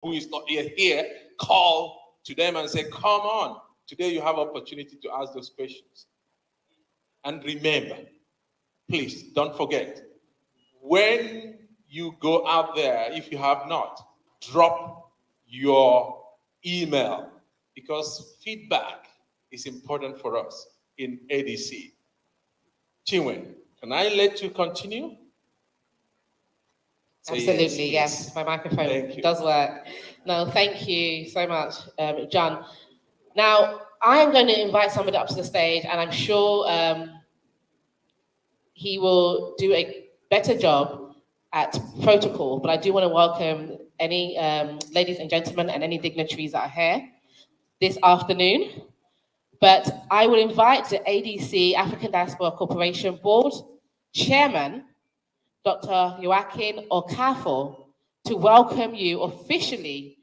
who is not yet here, call to them and say, come on, today you have opportunity to ask those questions. And remember, please don't forget, when you go out there, if you have not, drop your email, because feedback is important for us in ADC. Chinwe, can I let you continue? Absolutely, yes. My microphone does work. No, thank you so much, John. Now, I'm going to invite somebody up to the stage, and I'm sure he will do a better job at protocol, but I do want to welcome any ladies and gentlemen and any dignitaries that are here this afternoon. But I will invite the ADC, African Diaspora Corporation Board Chairman, Dr. Joaquin Okafor, to welcome you officially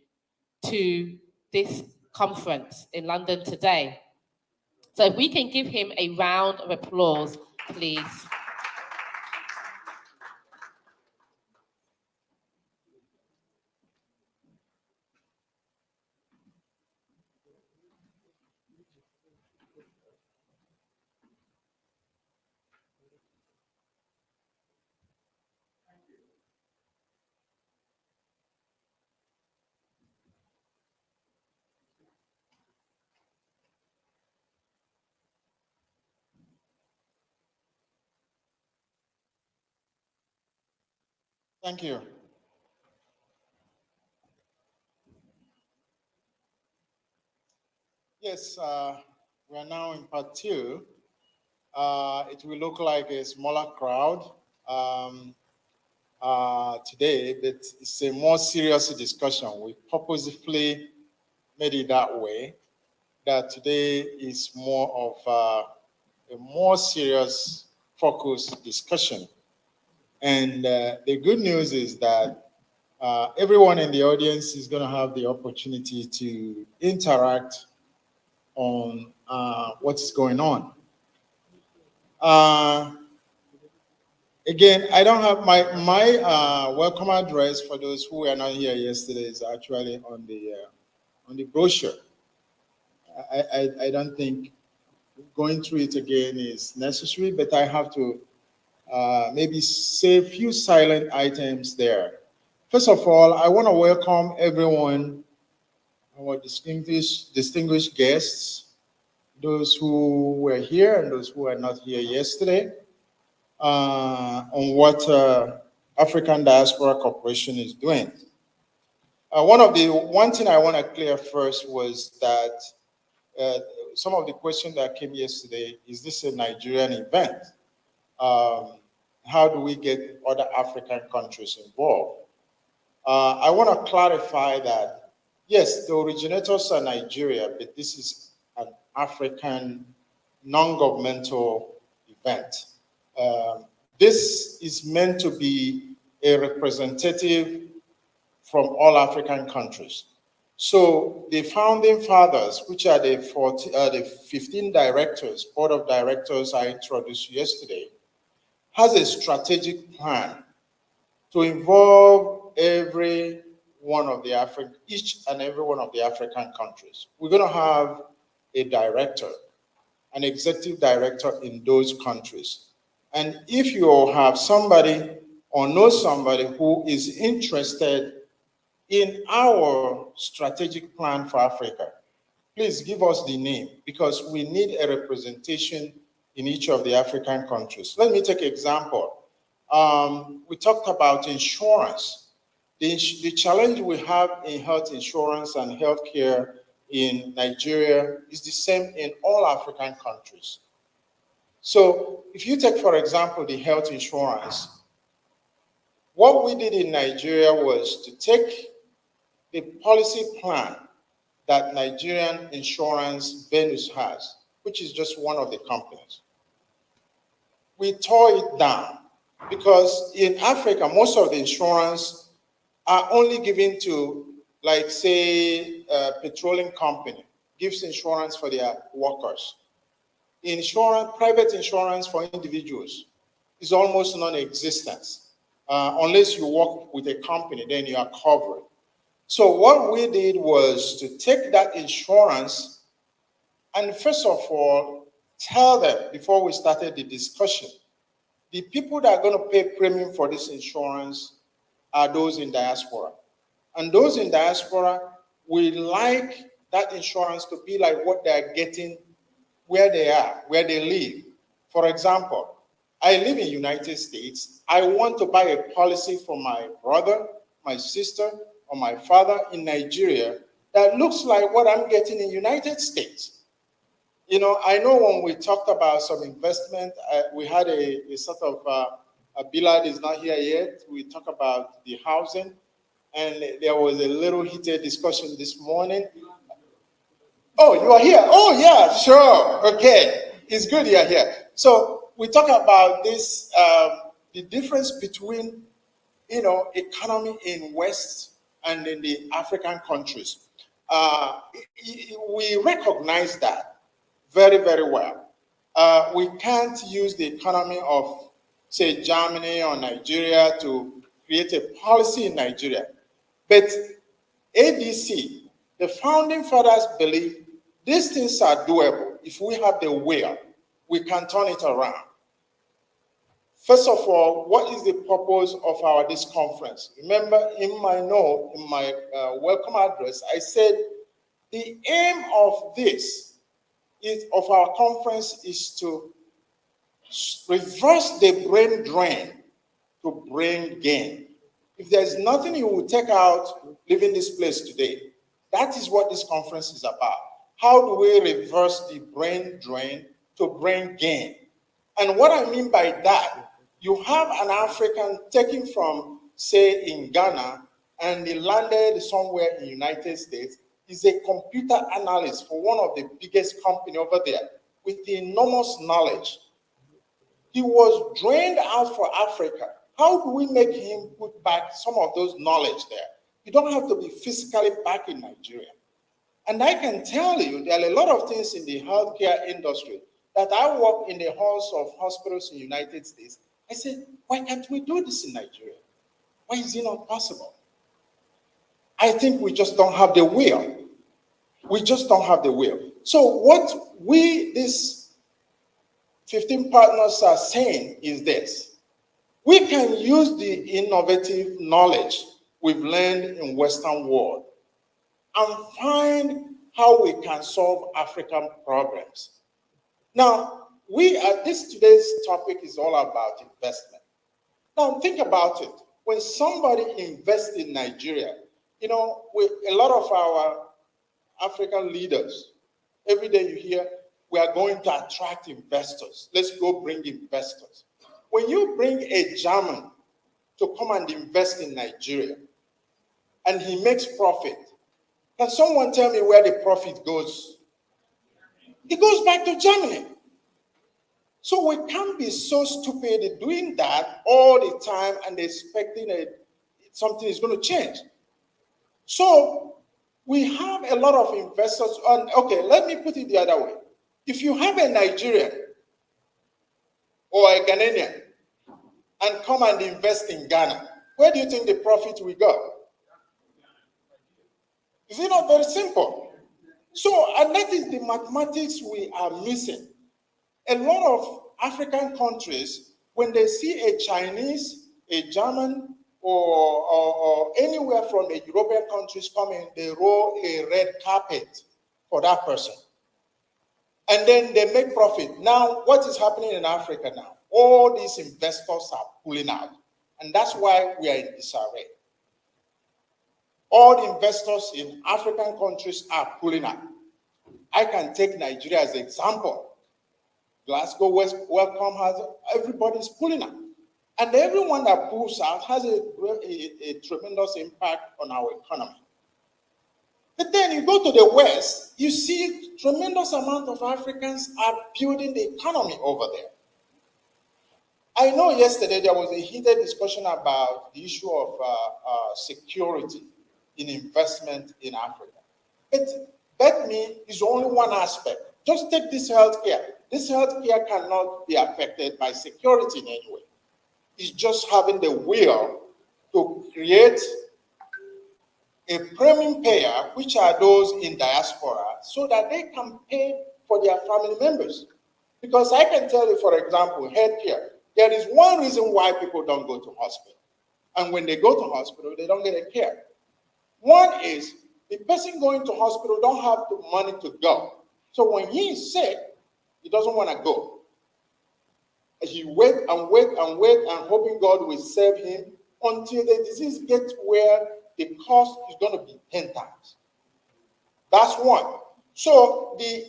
to this conference in London today. So if we can give him a round of applause, please. Thank you. Yes, we are now in part two. It will look like a smaller crowd today, but it's a more serious discussion. We purposefully made it that way, that today is more of a more serious, focused discussion. And the good news is that everyone in the audience is going to have the opportunity to interact on what is going on. Again, I don't have my welcome address for those who were not here yesterday is actually on the brochure. I don't think going through it again is necessary, but I have to maybe say a few silent items there. First of all, I want to welcome everyone, our distinguished guests, those who were here and those who were not here yesterday, on what African Diaspora Corporation is doing. One thing I want to clear first was that some of the questions that came yesterday, is this a Nigerian event? How do we get other African countries involved? I want to clarify that, yes, the originators are Nigeria, but this is an African non-governmental event. This is meant to be a representative from all African countries. So the founding fathers, which are the 15 directors, board of directors I introduced yesterday, has a strategic plan to involve each and every one of the African countries. We're going to have a director, an executive director in those countries. And if you have somebody or know somebody who is interested in our strategic plan for Africa, please give us the name, because we need a representation in each of the African countries. Let me take an example. We talked about insurance. The challenge we have in health insurance and healthcare in Nigeria is the same in all African countries. So if you take, for example, the health insurance, what we did in Nigeria was to take the policy plan that Nigerian Insurance Venus has, which is just one of the companies. We tore it down because in Africa, most of the insurance are only given to, like, say, a petroleum company gives insurance for their workers. Insurance, private insurance for individuals is almost non-existent. Unless you work with a company, then you are covered. So what we did was to take that insurance and first of all, tell them before we started the discussion, the people that are going to pay premium for this insurance are those in diaspora. And those in diaspora, we like that insurance to be like what they're getting where they are, where they live. For example, I live in the United States. I want to buy a policy for my brother, my sister, or my father in Nigeria that looks like what I'm getting in the United States. You know, I know when we talked about some investment, we had a sort of, Billard is not here yet. We talked about the housing, and there was a little heated discussion this morning. Oh, you are here. Oh, yeah, sure. Okay. It's good you're here. So we talk about this, the difference between, you know, economy in West and in the African countries. We recognize that very, very well. We can't use the economy of, say, Germany or Nigeria to create a policy in Nigeria. But ADC, the founding fathers believe these things are doable. If we have the will, we can turn it around. First of all, what is the purpose of this conference? Remember, in my note, in my welcome address, I said the aim of of our conference is to reverse the brain drain to brain gain. If there's nothing you will take out leaving this place today, that is what this conference is about. How do we reverse the brain drain to brain gain? And what I mean by that, you have an African taken from, say, in Ghana, and he landed somewhere in the United States. He's a computer analyst for one of the biggest companies over there with enormous knowledge. He was drained out for Africa. How do we make him put back some of those knowledge there? You don't have to be physically back in Nigeria. And I can tell you there are a lot of things in the healthcare industry that I work in the halls of hospitals in the United States. I said, why can't we do this in Nigeria? Why is it not possible? I think we just don't have the will. We just don't have the will. So what we, these 15 partners are saying is this. We can use the innovative knowledge we've learned in Western world and find how we can solve African problems. Now, today's topic is all about investment. Now, think about it. When somebody invests in Nigeria, you know, a lot of our African leaders, every day you hear, we are going to attract investors. Let's go bring investors. When you bring a German to come and invest in Nigeria, and he makes profit, can someone tell me where the profit goes? It goes back to Germany. So we can't be so stupid in doing that all the time and expecting something is going to change. So we have a lot of investors. Okay, let me put it the other way. If you have a Nigerian or a Ghanaian and come and invest in Ghana, where do you think the profit will go? Is it not very simple? So, and that is the mathematics we are missing. A lot of African countries, when they see a Chinese, a German, or anywhere from the European countries coming, they roll a red carpet for that person. And then they make profit. Now, what is happening in Africa now? All these investors are pulling out. And that's why we are in disarray. All the investors in African countries are pulling out. I can take Nigeria as an example. Glasgow West Welcome has, everybody's pulling out. And everyone that pulls out has a tremendous impact on our economy. But then you go to the West, you see tremendous amount of Africans are building the economy over there. I know yesterday there was a heated discussion about the issue of security in investment in Africa. But that means it's only one aspect. Just take this healthcare. This healthcare cannot be affected by security in any way. It's just having the will to create a premium payer, which are those in diaspora, so that they can pay for their family members. Because I can tell you, for example, healthcare, there is one reason why people don't go to hospital. And when they go to hospital, they don't get a care. One is the person going to hospital don't have the money to go. So when he is sick, he doesn't want to go. He wait and wait and wait and hoping God will save him until the disease gets where the cost is going to be 10 times. That's one. So the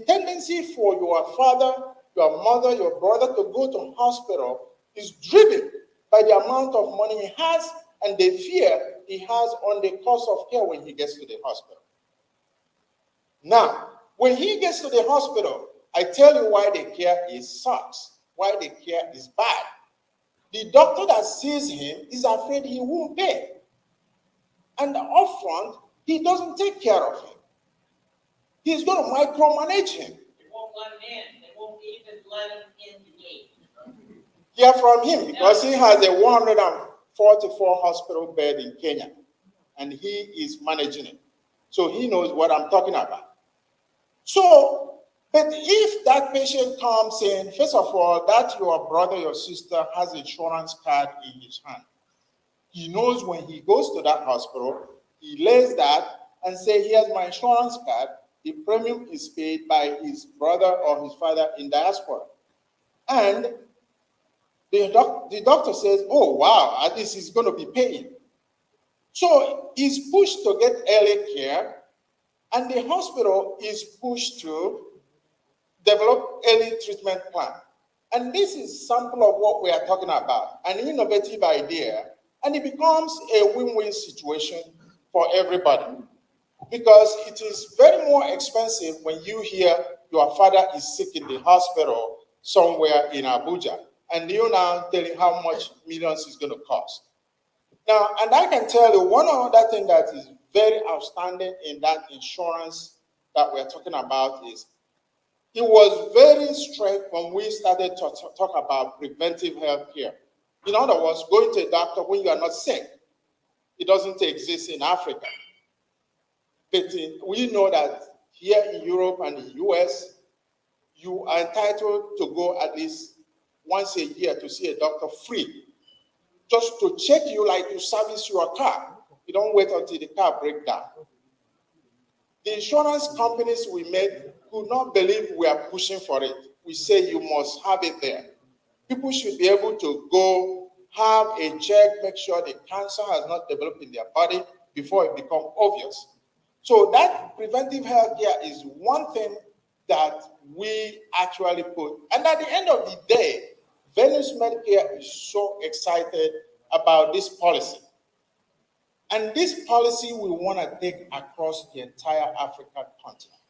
tendency for your father, your mother, your brother to go to hospital is driven by the amount of money he has and the fear he has on the cost of care when he gets to the hospital. Now, when he gets to the hospital, I tell you why the care sucks, why the care is bad. The doctor that sees him is afraid he won't pay. And upfront, he doesn't take care of him. He's going to micromanage him. They won't let him in. They won't even let him in the gate. Hear from him because he has a 144 hospital bed in Kenya, and he is managing it. So he knows what I'm talking about. So, but if that patient comes in, first of all, that your brother, your sister has an insurance card in his hand. He knows when he goes to that hospital, he lays that and say, here's my insurance card. The premium is paid by his brother or his father in diaspora. And the doctor says, oh, wow, at least he's going to be paying. So he's pushed to get early care, and the hospital is pushed to develop early treatment plan. And this is sample of what we are talking about, an innovative idea, and it becomes a win-win situation for everybody. Because it is very more expensive when you hear your father is sick in the hospital somewhere in Abuja, and you now telling how much millions it's going to cost. Now, and I can tell you one other thing that is very outstanding in that insurance that we're talking about is it was very strict when we started to talk about preventive health care. In other words, going to a doctor when you are not sick. It doesn't exist in Africa. But we know that here in Europe and the US, you are entitled to go at least once a year to see a doctor free, just to check you like you service your car. You don't wait until the car breaks down. The insurance companies we made could not believe we are pushing for it. We say you must have it there. People should be able to go have a check, make sure the cancer has not developed in their body before it becomes obvious. So that preventive health care is one thing that we actually put. And at the end of the day, Venus Medicare is so excited about this policy. And this policy we want to take across the entire African continent.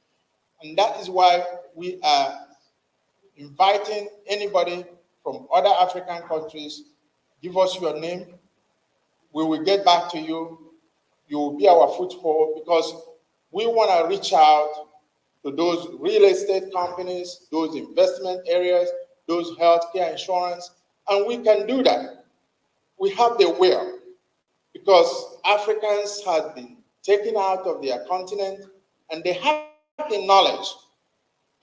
And that is why we are inviting anybody from other African countries, give us your name. We will get back to you. You will be our foothold because we want to reach out to those real estate companies, those investment areas, those healthcare insurance, and we can do that. We have the will because Africans have been taken out of their continent and they have the knowledge,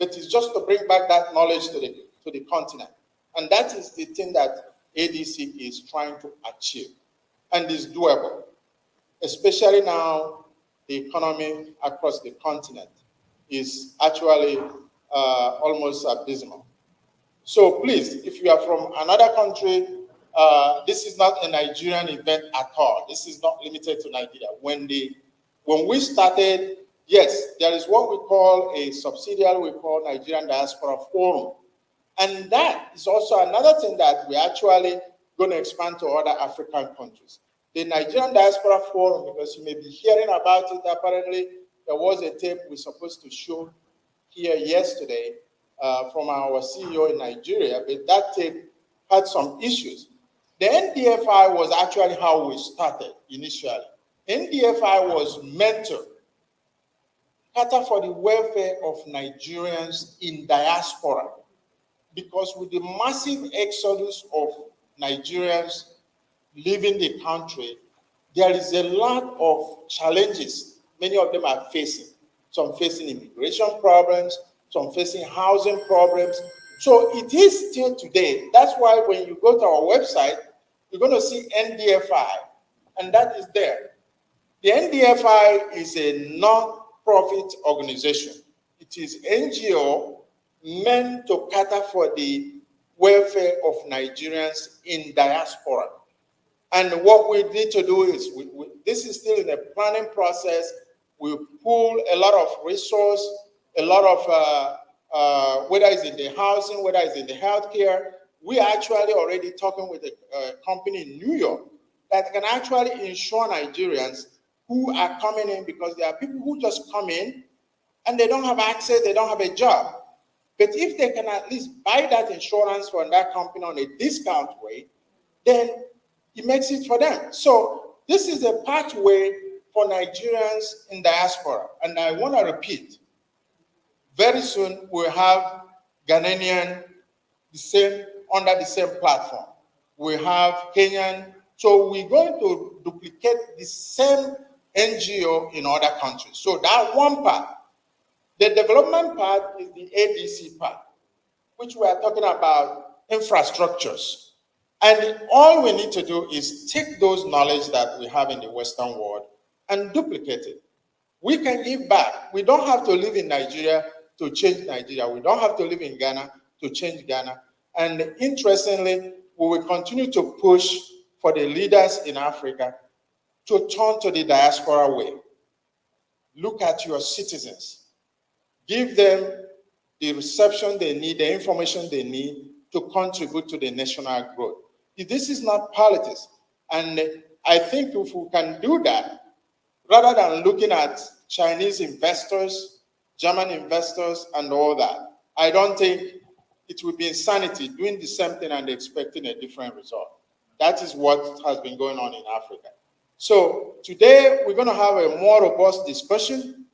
but it's just to bring back that knowledge to the continent. And that is the thing that ADC is trying to achieve and is doable, especially now the economy across the continent is actually almost abysmal. So please, if you are from another country, this is not a Nigerian event at all. This is not limited to Nigeria. When we started, yes, there is what we call a subsidiary we call Nigerian Diaspora Forum. And that is also another thing that we're actually going to expand to other African countries. The Nigerian Diaspora Forum, because you may be hearing about it, apparently there was a tape we're supposed to show here yesterday from our CEO in Nigeria, but that tape had some issues. The NDFI was actually how we started initially. NDFI was meant to cater for the welfare of Nigerians in diaspora, because with the massive exodus of Nigerians leaving the country, there is a lot of challenges many of them are facing. Some facing immigration problems, some facing housing problems. So it is still today. That's why when you go to our website, you're going to see NDFI, and that is there. The NDFI is a non-profit organization. It is NGO meant to cater for the welfare of Nigerians in diaspora. And what we need to do is, this is still in a planning process. We pull a lot of resource, a lot of, whether it's in the housing, whether it's in the healthcare. We are actually already talking with a company in New York that can actually insure Nigerians who are coming in, because there are people who just come in and they don't have access, they don't have a job. But if they can at least buy that insurance from that company on a discount rate, then it makes it for them. So this is a pathway for Nigerians in diaspora. And I want to repeat, very soon we'll have Ghanaian under the same platform. We have Kenyan. So we're going to duplicate the same NGO in other countries. So that one part. The development part is the ADC part, which we are talking about infrastructures. And all we need to do is take those knowledge that we have in the Western world and duplicate it. We can give back. We don't have to live in Nigeria to change Nigeria. We don't have to live in Ghana to change Ghana. And interestingly, we will continue to push for the leaders in Africa to turn to the diaspora way. Look at your citizens. Give them the reception they need, the information they need to contribute to the national growth. This is not politics. And I think if we can do that, rather than looking at Chinese investors, German investors, and all that, I don't think it would be insanity doing the same thing and expecting a different result. That is what has been going on in Africa. So today we're going to have a more robust discussion,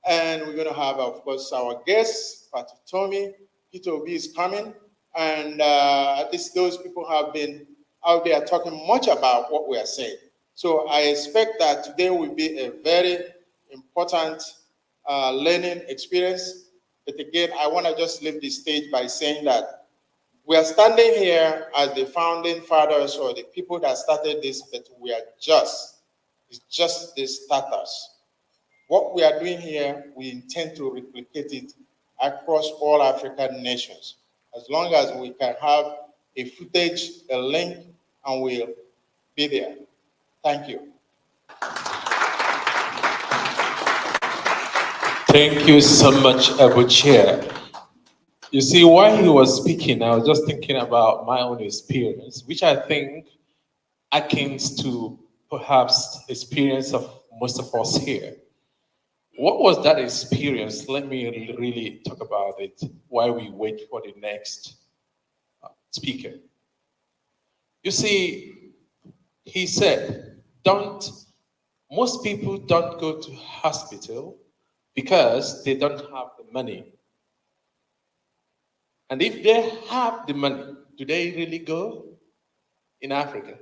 and we're going to have, of course, our guests, Pastor Tommy, Peter Obi is coming, and at least those people have been out there talking much about what we are saying. So I expect that today will be a very important learning experience. But again, I want to just leave the stage by saying that we are standing here as the founding fathers or the people that started this, but we are it's just the starters. What we are doing here, we intend to replicate it across all African nations. As long as we can have a footage, a link, and we'll be there. Thank you. Thank you so much, Abu Chair. You see, while he was speaking, I was just thinking about my own experience, which I think akins to perhaps experience of most of us here. What was that experience? Let me really talk about it while we wait for the next speaker. You see, he said, most people don't go to hospital because they don't have the money. And if they have the money, do they really go in Africa?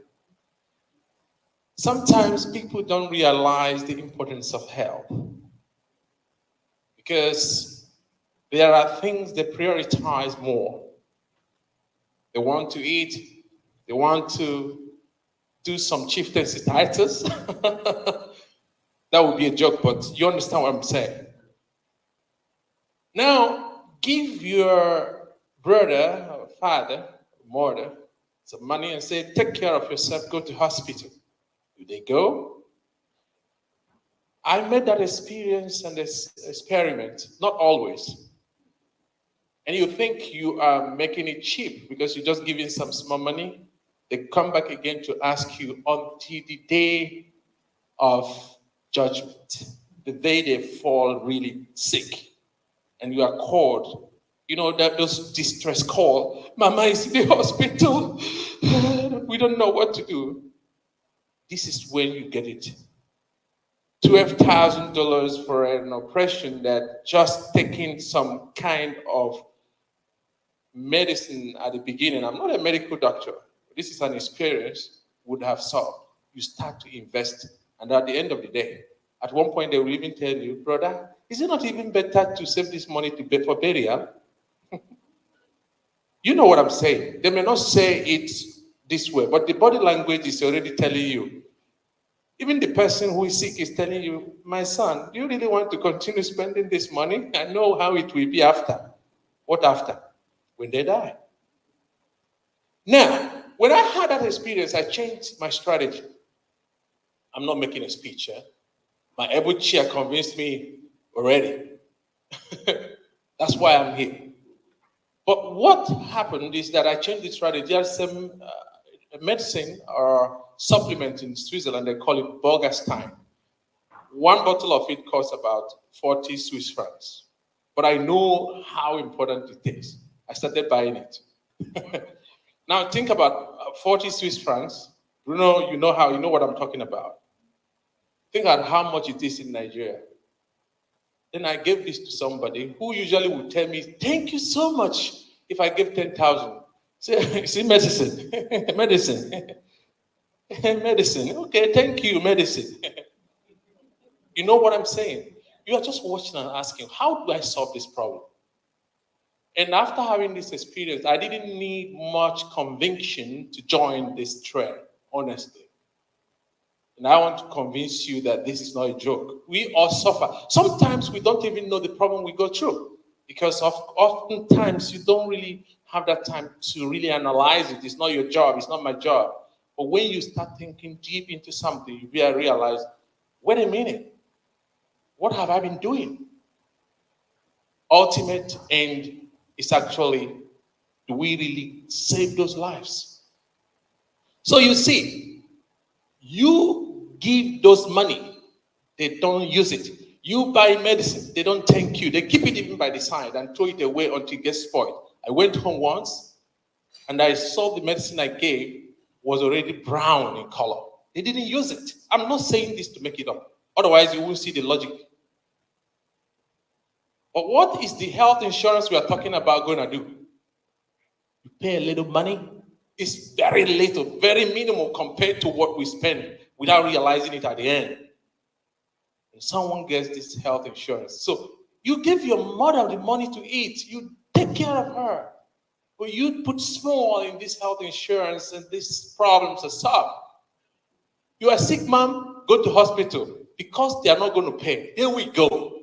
Sometimes people don't realize the importance of health because there are things they prioritize more. They want to eat, they want to do some chieftaincy titles. That would be a joke, but you understand what I'm saying. Now, give your brother, or father, mother, some money and say, take care of yourself, go to hospital. Do they go? I made that experience and this experiment, not always. And you think you are making it cheap because you're just giving some small money. They come back again to ask you until the day of judgment, the day they fall really sick, and you are called. You know that those distress call. Mama is in the hospital. We don't know what to do. This is when you get it. $12,000 for an operation that just taking some kind of medicine at the beginning. I'm not a medical doctor. This is an experience would have solved. you start to invest. And at the end of the day, at one point they will even tell you, brother, is it not even better to save this money to pay for burial? You know what I'm saying. They may not say it this way, but the body language is already telling you. Even the person who is sick is telling you, my son, do you really want to continue spending this money? I know how it will be after. What after? When they die. Now, when I had that experience, I changed my strategy. I'm not making a speech here. My able chair convinced me already. That's why I'm here. But what happened is that I changed the strategy. There's some medicine or supplement in Switzerland, they call it Borgastine. One bottle of it costs about 40 Swiss francs. But I know how important it is. I started buying it. Now think about 40 Swiss francs. Bruno, you know what I'm talking about. Think about how much it is in Nigeria. Then I gave this to somebody who usually would tell me, thank you so much if I give 10,000. See, medicine, medicine, medicine. Okay, thank you, medicine. You know what I'm saying? You are just watching and asking, how do I solve this problem? And after having this experience, I didn't need much conviction to join this trend, honestly. And I want to convince you that this is not a joke. We all suffer. Sometimes we don't even know the problem we go through because oftentimes you don't really have that time to really analyze it. It's not your job. It's not my job. But when you start thinking deep into something, you realize, wait a minute, what have I been doing? Ultimate end is actually, do we really save those lives? So you see, you give those money, they don't use it. You buy medicine, they don't thank you. They keep it even by the side and throw it away until it gets spoiled. I went home once and I saw the medicine I gave was already brown in color. They didn't use it. I'm not saying this to make it up. Otherwise, you won't see the logic. But what is the health insurance we are talking about going to do? You pay a little money. It's very little, very minimal compared to what we spend without realizing it at the end. And someone gets this health insurance. So you give your mother the money to eat. You take care of her. But you put small in this health insurance and these problems are solved. You are sick, mom, go to hospital. Because they are not going to pay. Here we go.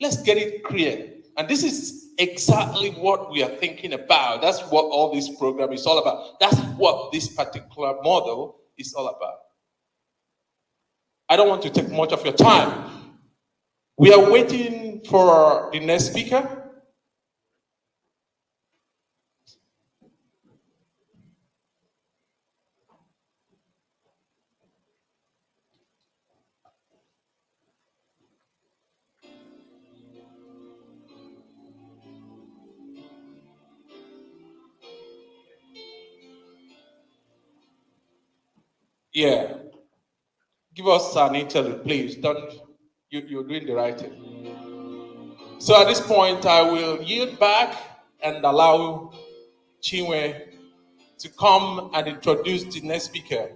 Let's get it clear. And this is exactly what we are thinking about. That's what all this program is all about. That's what this particular model is all about. I don't want to take much of your time. We are waiting for the next speaker. Yeah. Give us an interlude, please. You're doing the right thing. So at this point, I will yield back and allow Chinwe to come and introduce the next speaker.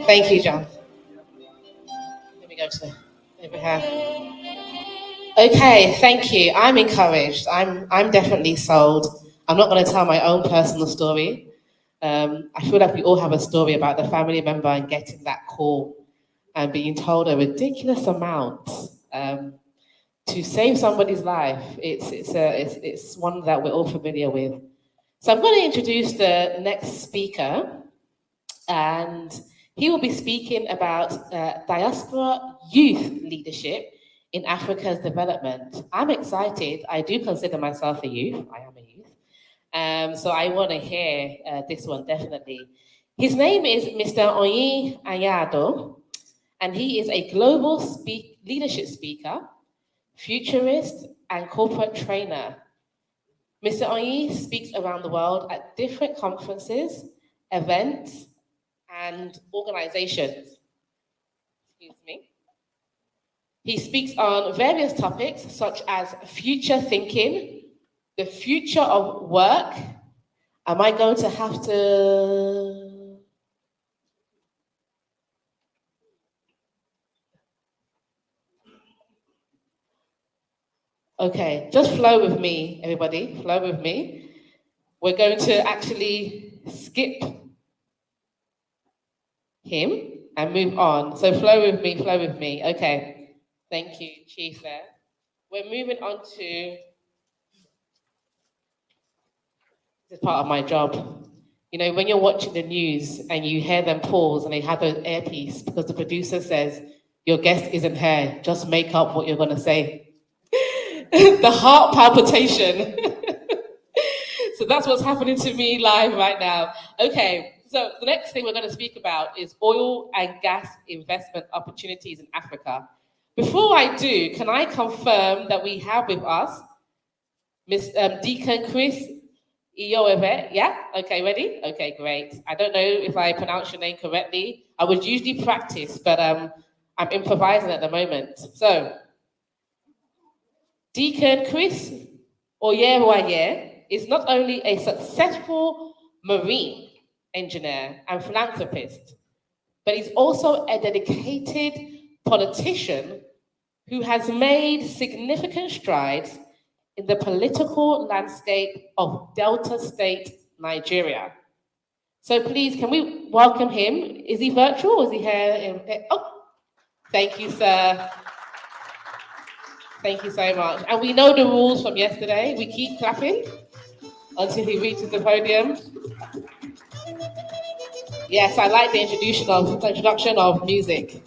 Thank you, John. Let me go to over here. Okay, thank you. I'm encouraged. I'm definitely sold. I'm not going to tell my own personal story. I feel like we all have a story about the family member and getting that call and being told a ridiculous amount to save somebody's life. It's one that we're all familiar with. So I'm going to introduce the next speaker, and he will be speaking about diaspora youth leadership in Africa's development. I'm excited. I do consider myself a youth. I am a youth. So I want to hear this one definitely. His name is Mr. Oyi Ayado, and he is a global leadership speaker, futurist, and corporate trainer. Mr. Oyi speaks around the world at different conferences, events, and organizations. Excuse me. He speaks on various topics such as future thinking, the future of work. Am I going to have to? Okay, just flow with me, everybody. Flow with me. We're going to actually skip him and move on. So flow with me, flow with me. Okay. Thank you, Chief there. We're moving on to, this is part of my job. You know, when you're watching the news and you hear them pause and they have an earpiece because the producer says, your guest isn't here, just make up what you're going to say. The heart palpitation. So that's what's happening to me live right now. Okay, so the next thing we're going to speak about is oil and gas investment opportunities in Africa. Before I do, can I confirm that we have with us Deacon Chris Iyoebe? Yeah? Okay, ready? Okay, great. I don't know if I pronounced your name correctly. I would usually practice, but I'm improvising at the moment. So, Deacon Chris Oyewaye is not only a successful marine engineer and philanthropist, but he's also a dedicated politician who has made significant strides in the political landscape of Delta State, Nigeria. So please, can we welcome him? Is he virtual or is he here? Oh, thank you, sir. Thank you so much. And we know the rules from yesterday. We keep clapping until he reaches the podium. Yes, I like the introduction of music.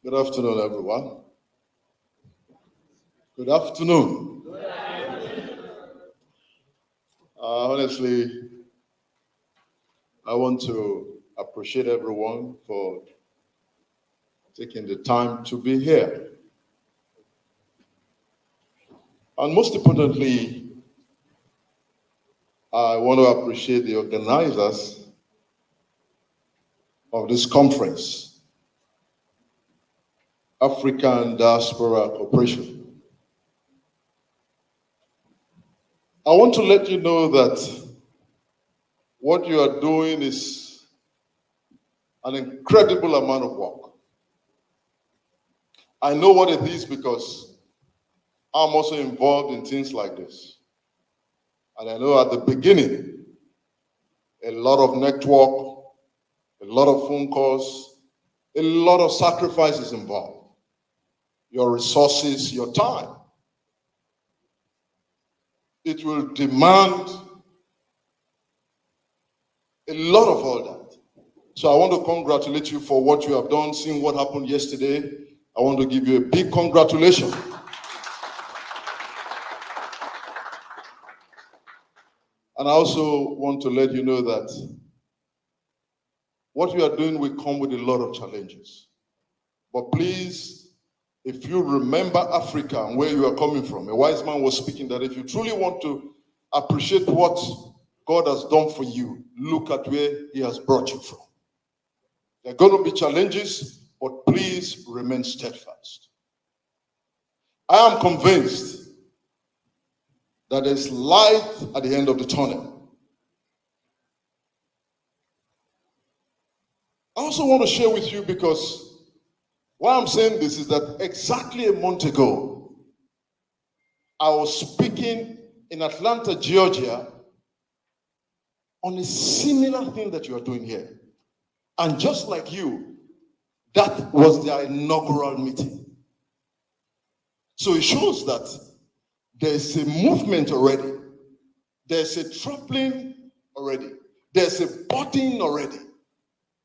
Good afternoon, everyone. Good afternoon. Honestly, I want to appreciate everyone for taking the time to be here. And most importantly, I want to appreciate the organizers of this conference, African Diaspora Corporation. I want to let you know that what you are doing is an incredible amount of work. I know what it is because I'm also involved in things like this. And I know at the beginning, a lot of network, a lot of phone calls, a lot of sacrifices involved. Your resources, your time. It will demand a lot of all that. So I want to congratulate you for what you have done, seeing what happened yesterday. I want to give you a big congratulations. And I also want to let you know that what you are doing will come with a lot of challenges. But please, if you remember Africa and where you are coming from, a wise man was speaking that if you truly want to appreciate what God has done for you, look at where he has brought you from. There are going to be challenges, but please remain steadfast. I am convinced that there's light at the end of the tunnel. I also want to share with you, because why I'm saying this is that exactly a month ago, I was speaking in Atlanta, Georgia, on a similar thing that you are doing here. And just like you, that was their inaugural meeting. So it shows that there's a movement already. There's a trampling already. There's a budding already.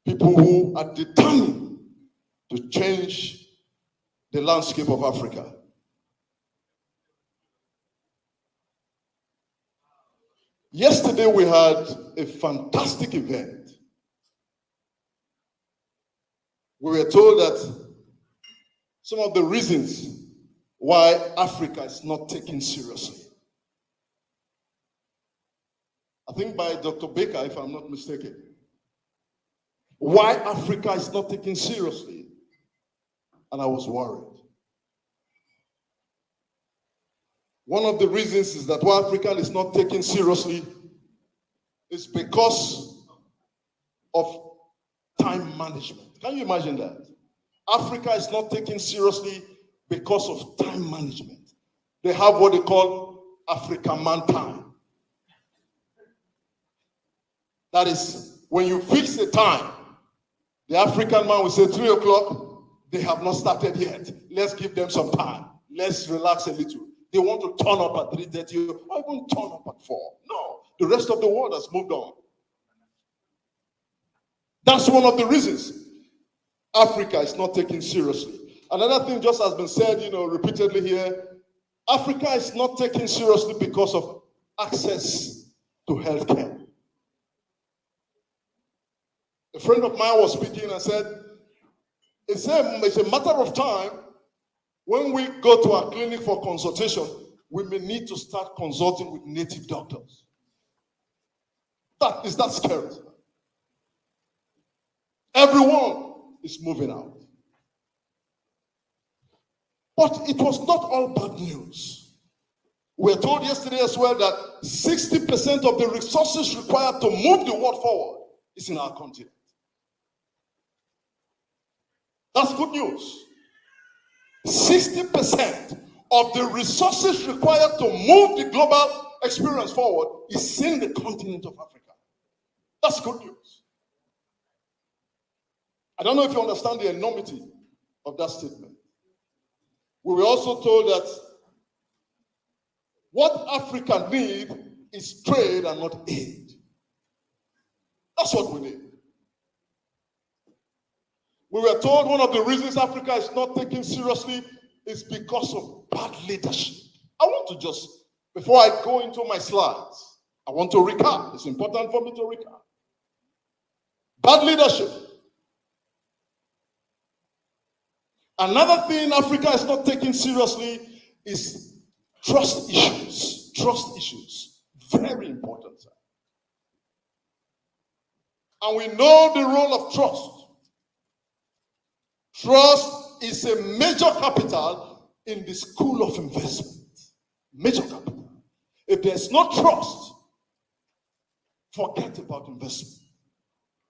People who are determined to change the landscape of Africa. Yesterday we had a fantastic event. We were told that some of the reasons why Africa is not taken seriously. I think by Dr. Baker, if I'm not mistaken. Why Africa is not taken seriously. And I was worried. One of the reasons is that why Africa is not taken seriously is because of time management. Can you imagine that? Africa is not taken seriously because of time management. They have what they call African man time. That is, when you fix the time, the African man will say 3 o'clock, they have not started yet. Let's give them some time. Let's relax a little. They want to turn up at 3:30 or even turn up at 4. No, the rest of the world has moved on. That's one of the reasons Africa is not taken seriously. Another thing just has been said, repeatedly here, Africa is not taken seriously because of access to healthcare. A friend of mine was speaking and said, it's a matter of time when we go to our clinic for consultation, we may need to start consulting with native doctors. Is that scary? Everyone is moving out. But it was not all bad news. We were told yesterday as well that 60% of the resources required to move the world forward is in our continent. That's good news. 60% of the resources required to move the global experience forward is in the continent of Africa. That's good news. I don't know if you understand the enormity of that statement. We were also told that what Africa needs is trade and not aid. That's what we need. We were told one of the reasons Africa is not taken seriously is because of bad leadership. I want to just, before I go into my slides, I want to recap. It's important for me to recap. Bad leadership. Another thing Africa is not taken seriously is trust issues. Trust issues. Very important, sir. And we know the role of trust. Trust is a major capital in the school of investment. Major capital. If there's no trust, forget about investment.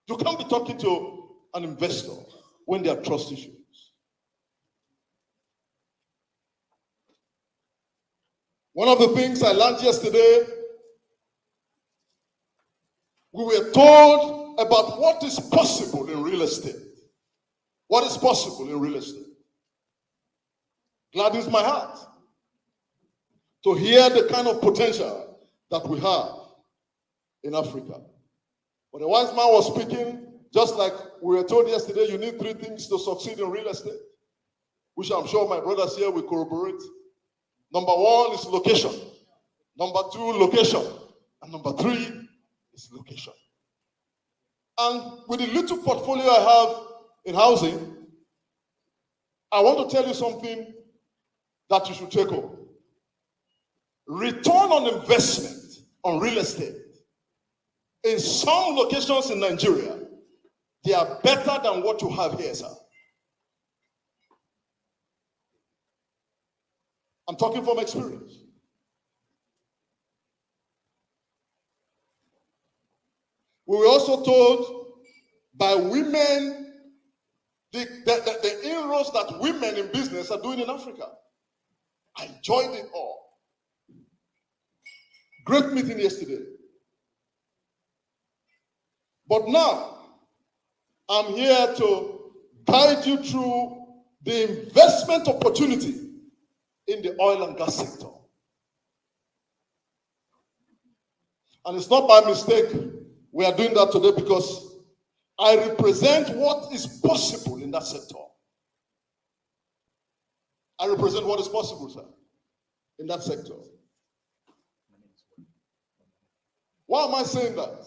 You can't be talking to an investor when there are trust issues. One of the things I learned yesterday, we were told about what is possible in real estate. What is possible in real estate? Gladdens my heart to hear the kind of potential that we have in Africa. But the wise man was speaking, just like we were told yesterday, you need 3 things to succeed in real estate, which I'm sure my brothers here will corroborate. Number 1 is location. Number 2, location. And number 3 is location. And with the little portfolio I have in housing, I want to tell you something that you should take home. Return on investment on real estate in some locations in Nigeria, they are better than what you have here, sir. I'm talking from experience. We were also told by women the inroads that women in business are doing in Africa. I enjoyed it all. Great meeting yesterday. But now, I'm here to guide you through the investment opportunity in the oil and gas sector. And it's not by mistake We are doing that today because I represent what is possible in that sector. I represent what is possible, sir, in that sector. Why am I saying that?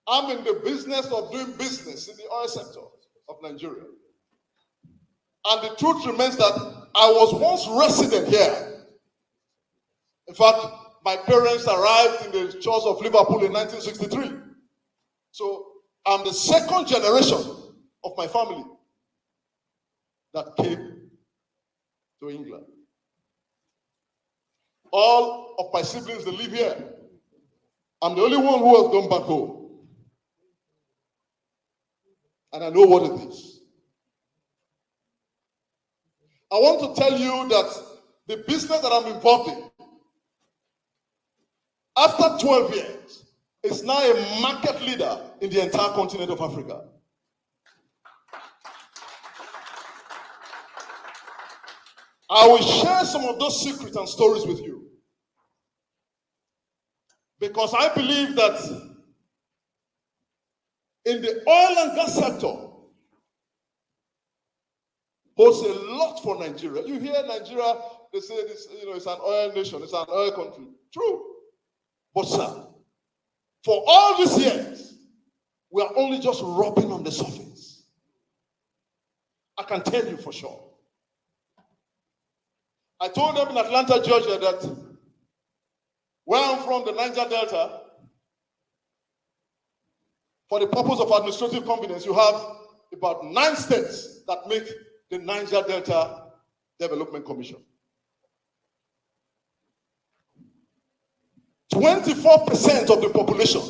I'm in the business of doing business in the oil sector of Nigeria. And the truth remains that I was once resident here. In fact, my parents arrived in the shores of Liverpool in 1963. So I'm the second generation of my family that came to England. All of my siblings, they live here. I'm the only one who has gone back home. And I know what it is. I want to tell you that the business that I'm involved in, after 12 years, is now a market leader in the entire continent of Africa. I will share some of those secrets and stories with you. Because I believe that in the oil and gas sector, holds a lot for Nigeria. You hear Nigeria, they say this, it's an oil nation, it's an oil country. True. But sir, for all these years, we are only just rubbing on the surface. I can tell you for sure. I told them in Atlanta, Georgia, that where I'm from, the Niger Delta, for the purpose of administrative convenience, you have about 9 states that make the Niger Delta Development Commission. 24% of the population,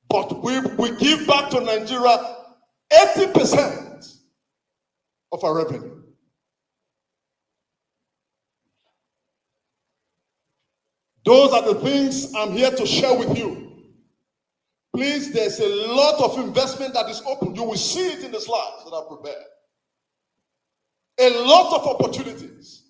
but we give back to Nigeria 80% of our revenue. Those are the things I'm here to share with you. Please, there's a lot of investment that is open. You will see it in the slides that I've prepared. A lot of opportunities.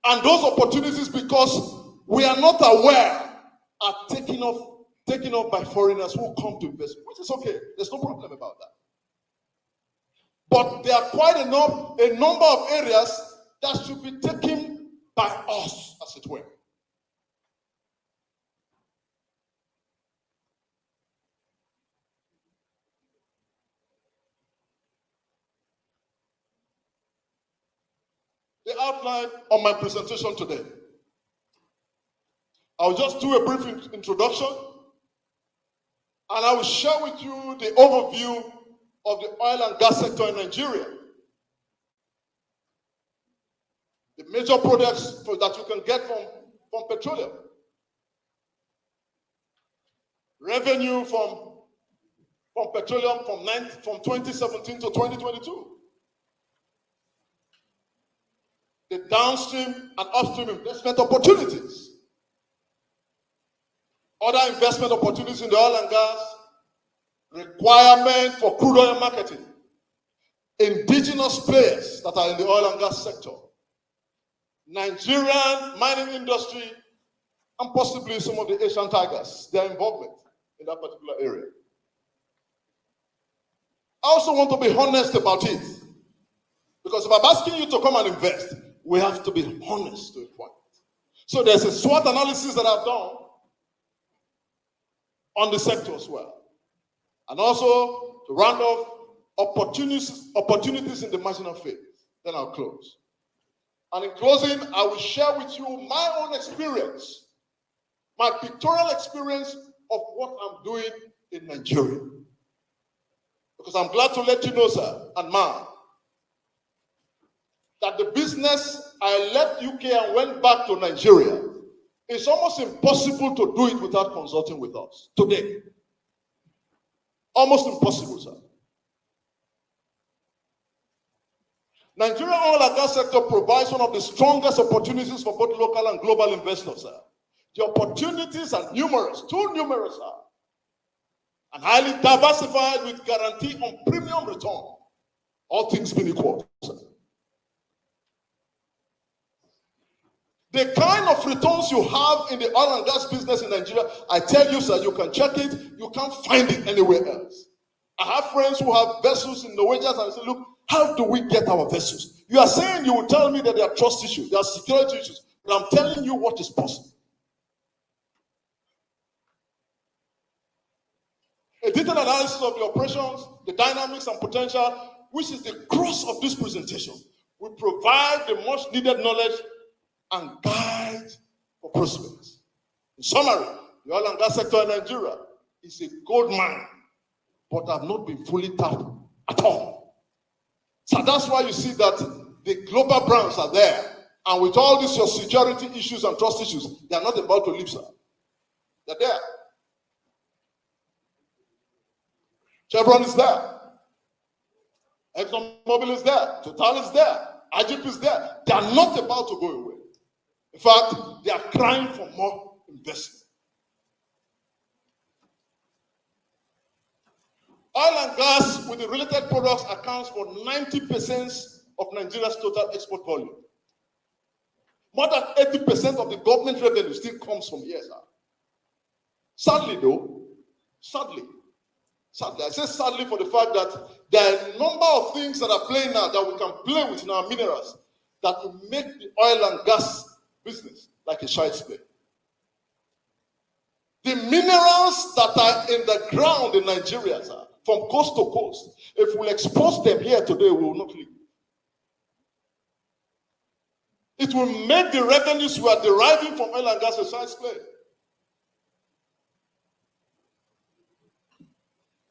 And those opportunities, because we are not aware, are taken off by foreigners who come to invest, which is okay. There's no problem about that. But there are quite a number of areas that should be taken by us, as it were. The outline of my presentation today. I'll just do a brief introduction, and I will share with you the overview of the oil and gas sector in Nigeria. The major products that you can get from petroleum. Revenue from petroleum from 2017 to 2022. The downstream and upstream investment opportunities. Other investment opportunities in the oil and gas. Requirement for crude oil marketing. Indigenous players that are in the oil and gas sector. Nigerian mining industry, and possibly some of the Asian tigers, their involvement in that particular area. I also want to be honest about it. Because if I'm asking you to come and invest, we have to be honest to a point. So there's a SWOT analysis that I've done on the sector as well. And also, to round off, opportunities in the marginal phase. Then I'll close. And in closing, I will share with you my own experience, my pictorial experience of what I'm doing in Nigeria. Because I'm glad to let you know, sir, and ma'am, that the business I left UK and went back to Nigeria, it's almost impossible to do it without consulting with us today. Almost impossible, sir. Nigerian oil and gas sector provides one of the strongest opportunities for both local and global investors, sir. The opportunities are numerous, too numerous, sir, and highly diversified with guarantee on premium return. All things being equal, sir. The kind of returns you have in the oil and gas business in Nigeria, I tell you, sir, you can check it, you can't find it anywhere else. I have friends who have vessels in Norwegian and say, look, how do we get our vessels? You are saying you will tell me that there are trust issues, there are security issues, but I'm telling you what is possible. A detailed analysis of the operations, the dynamics and potential, which is the crux of this presentation, will provide the much needed knowledge and guide for prospects. In summary, the oil and gas sector in Nigeria is a gold mine, but have not been fully tapped at all. So that's why you see that the global brands are there. And with all these your security issues and trust issues, they are not about to leave, sir. They're there. Chevron is there. ExxonMobil is there. Total is there. Egypt is there. They are not about to go away. In fact, they are crying for more investment. Oil and gas with the related products accounts for 90% of Nigeria's total export volume. More than 80% of the government revenue still comes from here, sir. Sadly, though, sadly, I say sadly for the fact that there are a number of things that are playing now that we can play with in our minerals that will make the oil and gas business like a child's play. The minerals that are in the ground in Nigeria, sir, from coast to coast, if we expose them here today, we will not leave. It will make the revenues we are deriving from oil and gas a child's play.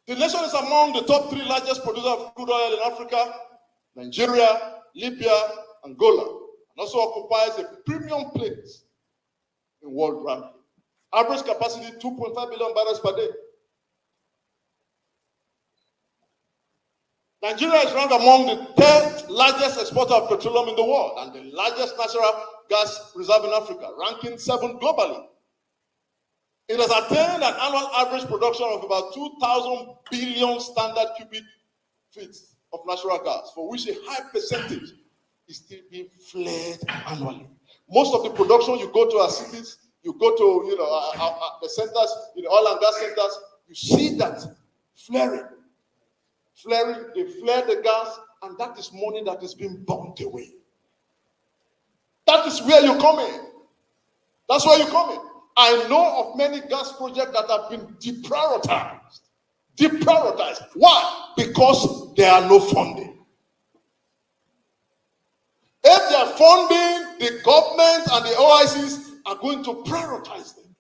The nation is among the top 3 largest producers of crude oil in Africa: Nigeria, Libya, Angola, and also occupies a premium place in world ranking. Average capacity 2.5 billion barrels per day. Nigeria is ranked among the 10th largest exporter of petroleum in the world and the largest natural gas reserve in Africa, ranking 7th globally. It has attained an annual average production of about 2,000 billion standard cubic feet of natural gas, for which a high percentage is still being flared annually. Most of the production, you go to our cities, you go to the centers, the oil and gas centers, you see that flaring. They flare the gas, and that is money that is being burnt away. That is where you come in. That's where you come in. I know of many gas projects that have been deprioritized. Deprioritized. Why? Because there are no funding. If they are funding, the government and the OICs are going to prioritize them.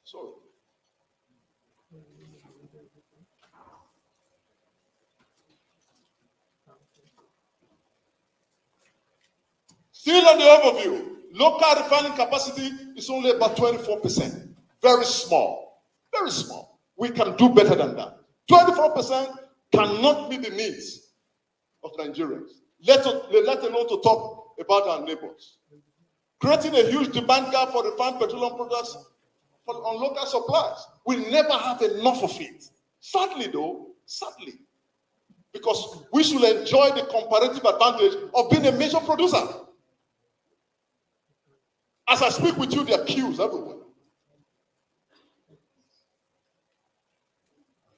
Sorry. Still on the overview, local refining capacity is only about 24%. Very small. Very small. We can do better than that. 24% cannot meet the needs of Nigerians, let alone to talk about our neighbors. Creating a huge demand gap for refined petroleum products on local supplies. We never have enough of it. Sadly, though, because we should enjoy the comparative advantage of being a major producer. As I speak with you, there are queues everywhere.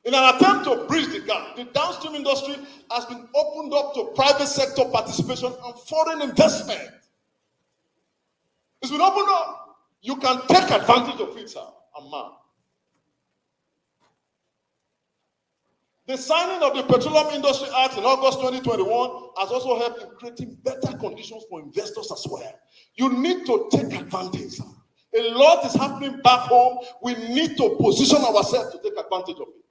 In an attempt to bridge the gap, the downstream industry has been opened up to private sector participation and foreign investment. It's been opened up. You can take advantage of it, sir, and man. The signing of the Petroleum Industry Act in August 2021 has also helped in creating better conditions for investors as well. You need to take advantage, sir. A lot is happening back home. We need to position ourselves to take advantage of it.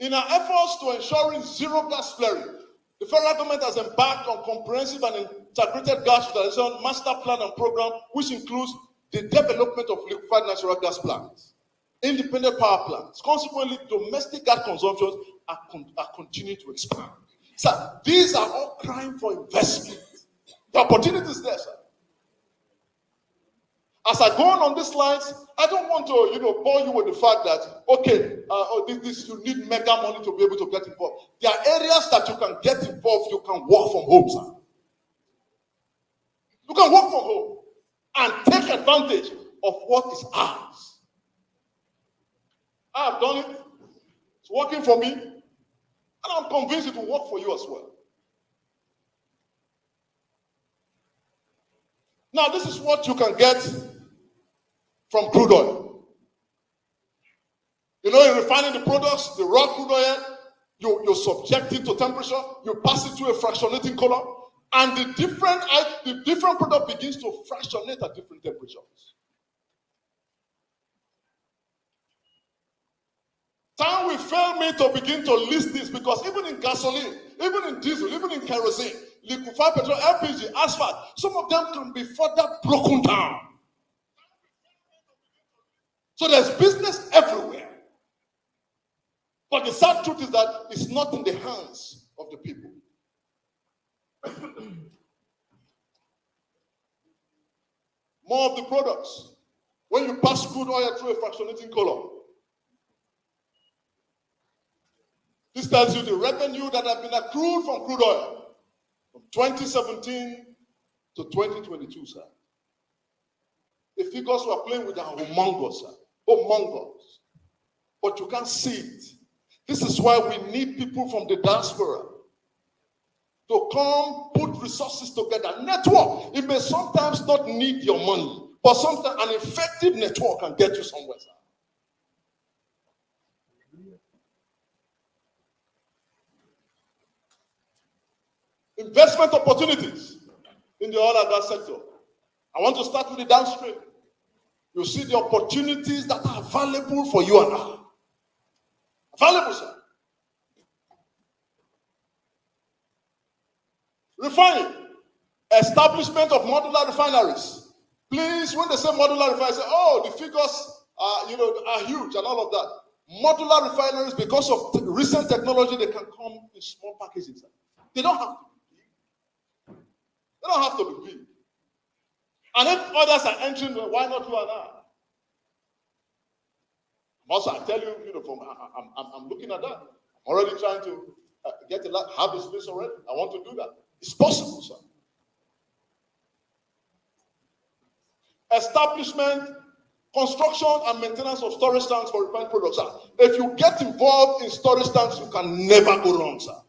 In our efforts to ensuring zero gas flaring, the federal government has embarked on comprehensive and integrated gas utilization master plan and program, which includes the development of liquefied natural gas plants, independent power plants. Consequently, domestic gas consumptions are continuing to expand. Sir, these are all crying for investment. The opportunities there, sir. As I go on these slides, I don't want to, bore you with the fact that, okay, you need mega money to be able to get involved. There are areas that you can get involved, you can work from home, sir. You can work from home and take advantage of what is ours. I have done it. It's working for me. And I'm convinced it will work for you as well. Now, this is what you can get from crude oil. In refining the products, the raw crude oil, you subject it to temperature, you pass it through a fractionating column, and the different product begins to fractionate at different temperatures. Time will fail me to begin to list this, because even in gasoline, even in diesel, even in kerosene, liquefied petrol, LPG, asphalt, some of them can be further broken down. So there's business everywhere. But the sad truth is that it's not in the hands of the people. More of the products. When you pass crude oil through a fractionating column, this tells you the revenue that have been accrued from crude oil from 2017 to 2022, sir. The figures we are playing with are humongous, sir. Humongous. But you can't see it. This is why we need people from the diaspora to come put resources together. Network. It may sometimes not need your money, but sometimes an effective network can get you somewhere, sir. Investment opportunities in the oil and gas sector. I want to start with the downstream. You see the opportunities that are available for you and I. Available, sir. Refining. Establishment of modular refineries. Please, when they say modular refineries, say, oh, the figures are huge and all of that. Modular refineries, because of recent technology, they can come in small packages, sir. They don't have to. They don't have to be big. And if others are entering, why not you and I? Also, I tell you, I'm looking at that. I'm already trying to have a space already. I want to do that. It's possible, sir. Establishment, construction, and maintenance of storage tanks for refined products, sir. If you get involved in storage tanks, you can never go wrong, sir.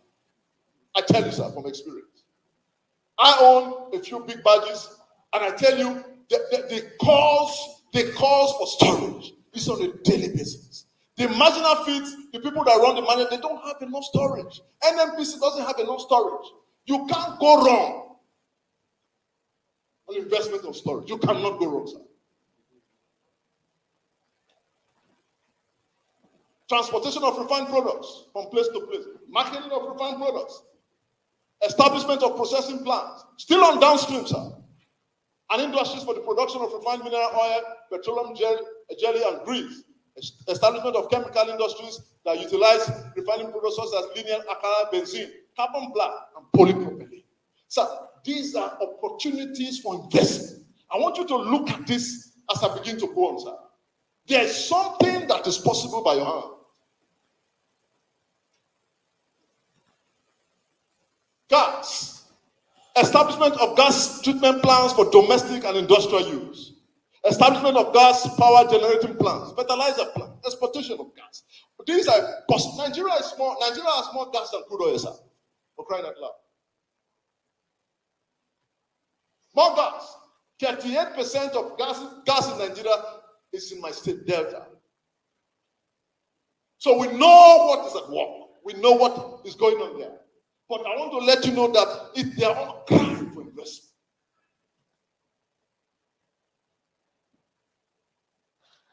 I tell you, sir, from experience. I own a few big barges, and I tell you, the calls for storage is on a daily basis. The marginal feeds, the people that run the market, they don't have enough storage. NMPC doesn't have enough storage. You can't go wrong on investment of storage. You cannot go wrong, sir. Transportation of refined products from place to place. Marketing of refined products. Establishment of processing plants. Still on downstream, sir. And industries for the production of refined mineral oil, petroleum jelly, and grease. Establishment of chemical industries that utilize refining products such as linear alkyl benzene, carbon black, and polypropylene. So these are opportunities for investment. I want you to look at this as I begin to go on, sir. There's something that is possible by your hand. Gas. Establishment of gas treatment plants for domestic and industrial use. Establishment of gas power generating plants, fertilizer plants, exportation of gas. These are Nigeria has more gas than crude oil, sir. For crying out loud. More gas. 38% of gas in Nigeria is in my state, Delta. So we know what is at work. We know what is going on there. But I want to let you know that they are all crying for investment.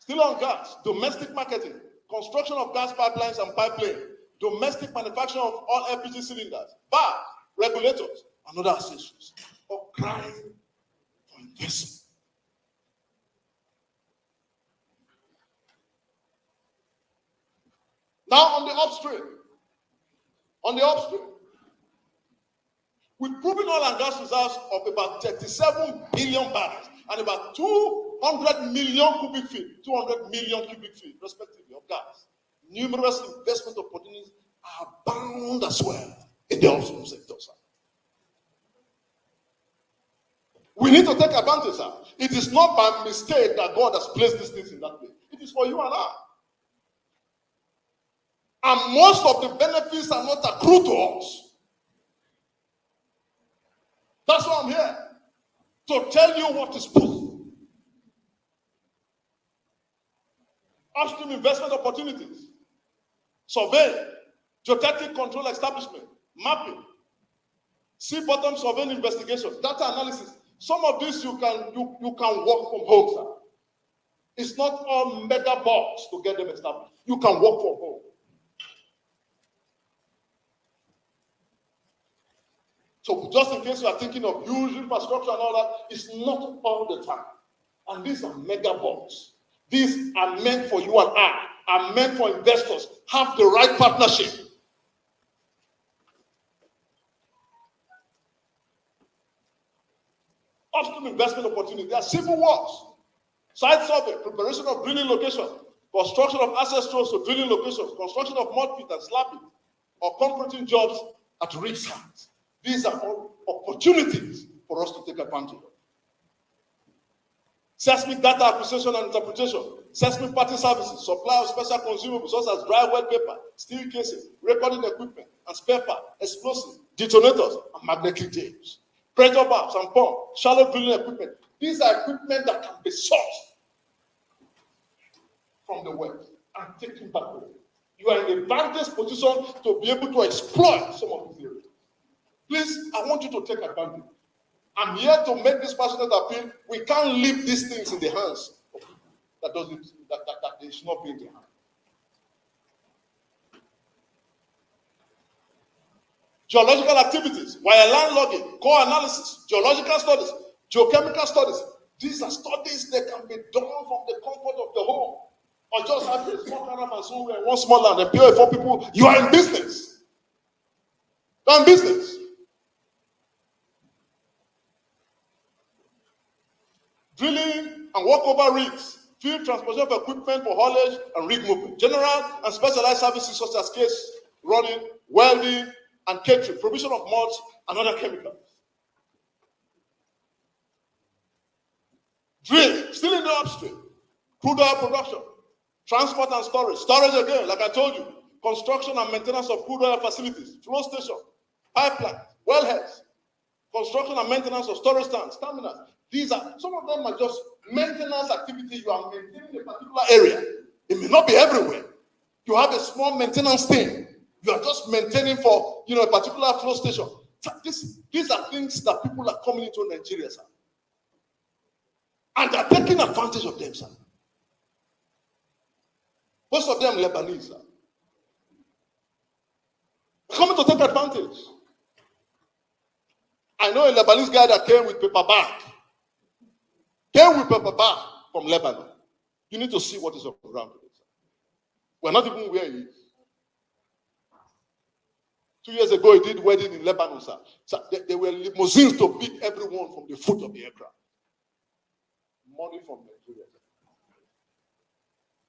Still on gas, domestic marketing, construction of gas pipelines and pipeline, domestic manufacturing of all LPG cylinders, bar, regulators, and other accessories. All crying for investment. Now on the upstream, with proven oil and gas reserves of about 37 billion barrels. and about 200 million cubic feet, 200 million cubic feet, respectively, of gas. Numerous investment opportunities are bound as well in the upstream sector, sir. We need to take advantage, sir. It is not by mistake that God has placed these things in that place. It is for you and I. And most of the benefits are not accrued to us. That's why I'm here, to tell you what is possible. Upstream investment opportunities, survey, geotechnical control establishment, mapping, sea bottom surveying investigation, data analysis. Some of this you can work from home, sir. It's not all mega box to get them established. You can work from home. So just in case you are thinking of huge infrastructure and all that, it's not all the time. And these are mega box. These are meant for you and I, are meant for investors. Have the right partnership. Upstream investment opportunity. There are civil works, site survey, preparation of drilling location, construction of access roads to drilling locations, construction of mud pit and slab pit, or concreting jobs at rig sites. These are all opportunities for us to take advantage of. Seismic data acquisition and interpretation, seismic party services, supply of special consumables such as dry wet paper, steel casing, recording equipment, and spare part, explosives, detonators, and magnetic tapes. Pressure valves and pump, shallow drilling equipment. These are equipment that can be sourced from the West and taken back home. You are in a vantage position to be able to exploit some of these areas. Please, I want you to take advantage. I'm here to make this passionate appeal. We can't leave these things in the hands of people that they should not be in their hands. Geological activities, wireline logging, core analysis, geological studies, geochemical studies. These are studies that can be done from the comfort of the home. Or just have a small caravan somewhere in one small land and pay for people. You are in business. You are in business. Drilling and workover rigs, field transportation of equipment for haulage and rig movement, general and specialized services such as case running, welding, and catering, provision of mulch and other chemicals. Drilling, still in the upstream, crude oil production, transport and storage again, like I told you, construction and maintenance of crude oil facilities, flow station, pipelines, wellheads, construction and maintenance of storage tanks, terminals. These are, some of them are just maintenance activities. You are maintaining a particular area. It may not be everywhere. You have a small maintenance thing. You are just maintaining for, a particular flow station. These are things that people are coming into Nigeria, sir. And they're taking advantage of them, sir. Most of them Lebanese, sir. They're coming to take advantage. I know a Lebanese guy that came with paper bag. Came with paper bag from Lebanon. You need to see what is on the ground today, sir. We're not even where he is. 2 years ago, he did wedding in Lebanon, sir. So there were limousines to pick everyone from the foot of the aircraft. Money from Nigeria.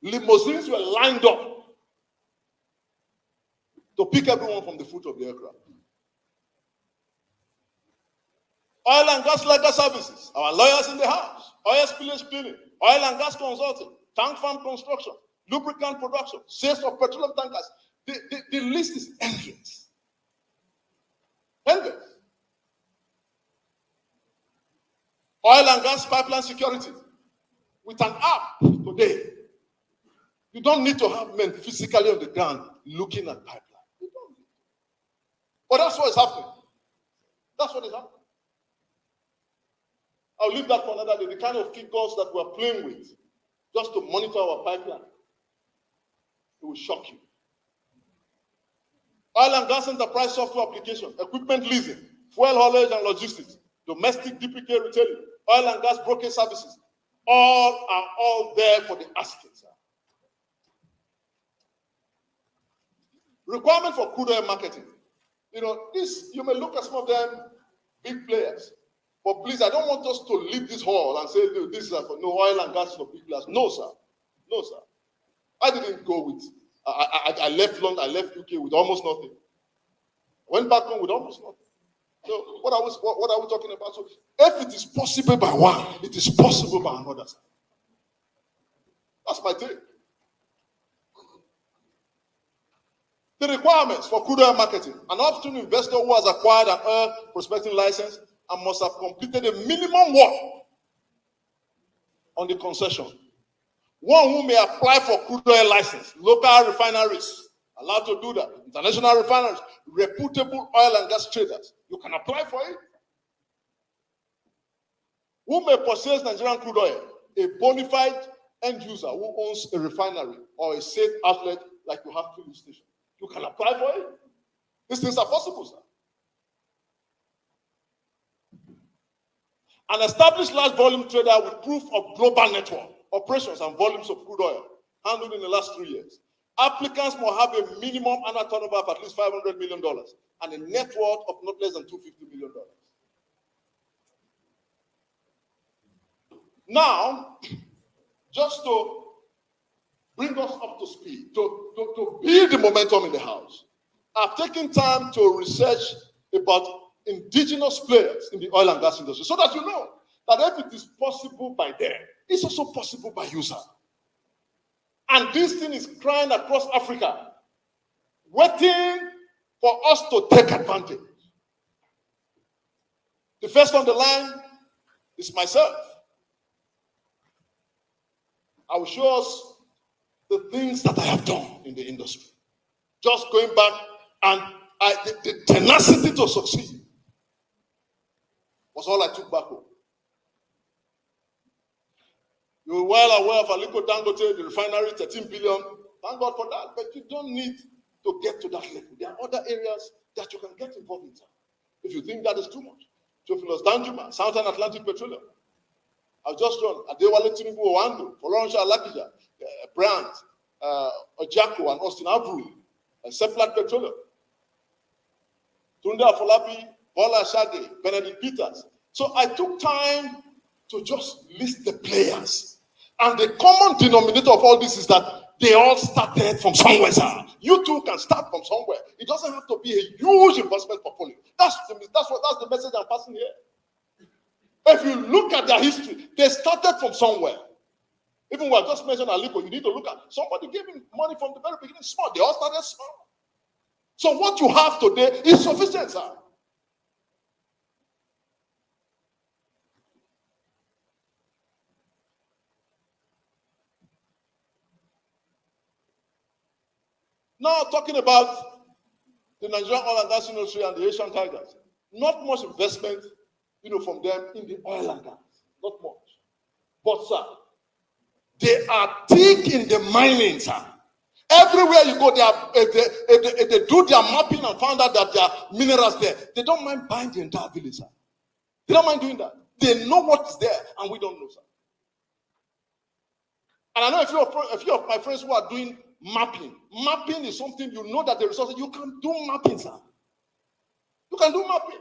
Limousines were lined up to pick everyone from the foot of the aircraft. Oil and gas legal services, our lawyers in the house, oil spillage cleaning, oil and gas consulting, tank farm construction, lubricant production, sales of petroleum tankers. The list is endless. Endless. Oil and gas pipeline security. With an app today, you don't need to have men physically on the ground looking at pipeline. You don't. But that's what is happening. That's what is happening. I'll leave that for another day. The kind of kickballs that we're playing with just to monitor our pipeline, it will shock you. Oil and gas enterprise software application, equipment leasing, fuel haulage and logistics, domestic DPK retailing, oil and gas brokerage services, all there for the asking, sir. Requirement for crude oil marketing. You may look at some of them big players. But please, I don't want us to leave this hall and say, "No, this is for no oil and gas for big class." No, sir. No, sir. I didn't go with, I left London, I left UK with almost nothing. Went back home with almost nothing. So what are we talking about? So if it is possible by one, it is possible by another. Sir. That's my take. The requirements for crude oil marketing. An upstream investor who has acquired an oil prospecting license and must have completed a minimum work on the concession. One who may apply for crude oil license, local refineries, allowed to do that, international refineries, reputable oil and gas traders. You can apply for it. Who may purchase Nigerian crude oil? A bona fide end user who owns a refinery or a safe outlet like you have filling station. You can apply for it. These things are possible, sir. An established large volume trader with proof of global network, operations and volumes of crude oil handled in the last 3 years. Applicants must have a minimum annual turnover of at least $500 million and a net worth of not less than $250 million. Now, just to bring us up to speed, to build the momentum in the house, I've taken time to research about indigenous players in the oil and gas industry so that you know that if it is possible by them, it's also possible by you, sir. And this thing is crying across Africa, waiting for us to take advantage. The first on the line is myself. I will show us the things that I have done in the industry. Just going back and the tenacity to succeed was all I took back home. You're well aware of Aliko Dangote, the refinery, 13 billion. Thank God for that. But you don't need to get to that level. There are other areas that you can get involved in. If you think that is too much. Theophilus Danjuma, Southern Atlantic Petroleum. I've just run Adewale Tinubu Owando, Florence Alakija, Brandt, Ojako, and Austin Avru, Seplat Petroleum. Tunda Afolabi, Bola Shage, Benedict Peters. So I took time to just list the players. And the common denominator of all this is that they all started from somewhere, sir. You too can start from somewhere. It doesn't have to be a huge investment portfolio. That's the message I'm passing here. If you look at their history, they started from somewhere. Even when I just mentioned Aliko, you need to look at somebody gave him money from the very beginning, small. They all started small. So what you have today is sufficient, sir. Now talking about the Nigerian oil and gas industry and the Asian tigers, not much investment, from them in the oil and gas, not much. But sir, they are thick in the mining, sir. Everywhere you go, if they do their mapping and found out that there are minerals there, they don't mind buying the entire village, sir. They don't mind doing that. They know what is there, and we don't know, sir. And I know a few of my friends who are doing mapping. Mapping is something you know that the resources, you can do mapping, sir. You can do mapping.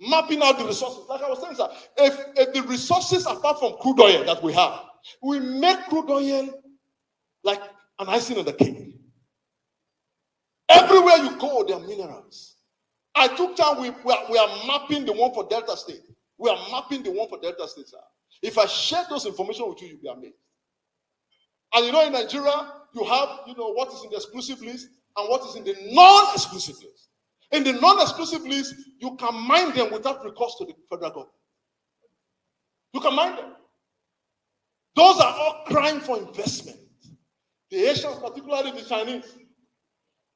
Mapping out the resources. Like I was saying, sir, if the resources apart from crude oil that we have, we make crude oil like an icing on the cake. Everywhere you go, there are minerals. I took time, we are mapping the one for Delta State. We are mapping the one for Delta State, sir. If I share those information with you, you'll be amazed. And in Nigeria, you have, what is in the exclusive list and what is in the non-exclusive list. In the non-exclusive list, you can mine them without recourse to the federal government. You can mine them. Those are all crying for investment. The Asians, particularly the Chinese,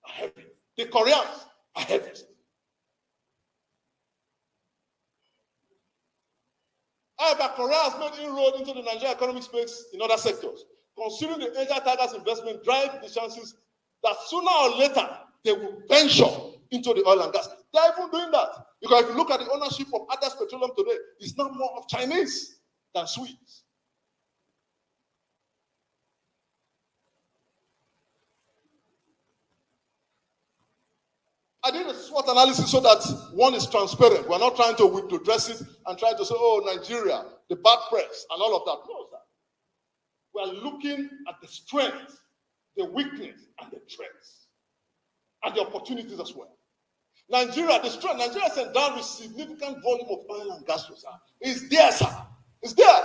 are heavy. The Koreans are heavy. However, Korea has made inroads into the Nigerian economic space in other sectors. Considering the Asia Tigers investment drive the chances that sooner or later they will venture into the oil and gas. They are even doing that. Because if you look at the ownership of Adas Petroleum today, it's now more of Chinese than Swedes. I did a SWOT analysis so that one is transparent. We're not trying to dress it and try to say, oh, Nigeria, the bad press, and all of that. No, sir. We are looking at the strength, the weakness, and the threats, and the opportunities as well. Nigeria, the strength, Nigeria is endowed with significant volume of oil and gas reserves. It's there, sir. It's there.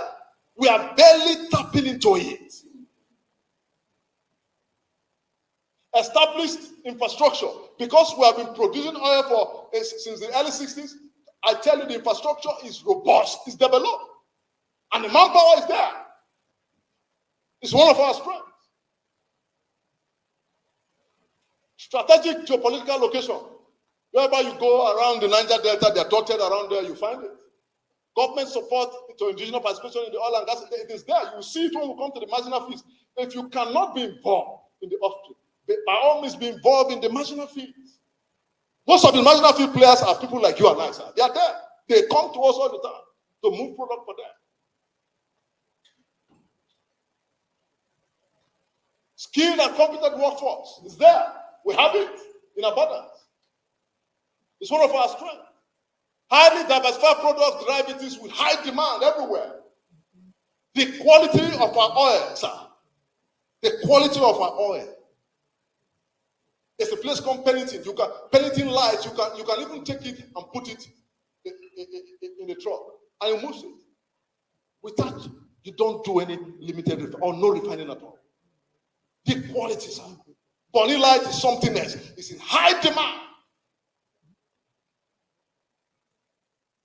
We are barely tapping into it. Established infrastructure, because we have been producing oil since the early 60s. I tell you, the infrastructure is robust, it's developed, and the manpower is there. It's one of our strengths. Strategic geopolitical location. Wherever you go around the Niger Delta, they're dotted around there, you find it. Government support to indigenous participation in the oil and gas, it is there. You will see it when we come to the marginal fields. If you cannot be involved in the upstream, by all means be involved in the marginal fields. Most of the marginal field players are people like you and I, sir. They are there. They come to us all the time to move product for them. Skilled and competent workforce is there. We have it in abundance. It's one of our strengths. Highly diversified products, derivatives with high demand everywhere. The quality of our oil, sir. The quality of our oil. There's a place called Pennington. Pennington Light, you can even take it and put it in the truck, and it moves it. Without, you don't do any limited or no refining at all. The quality, sir. Bonny Light is something else. It's in high demand.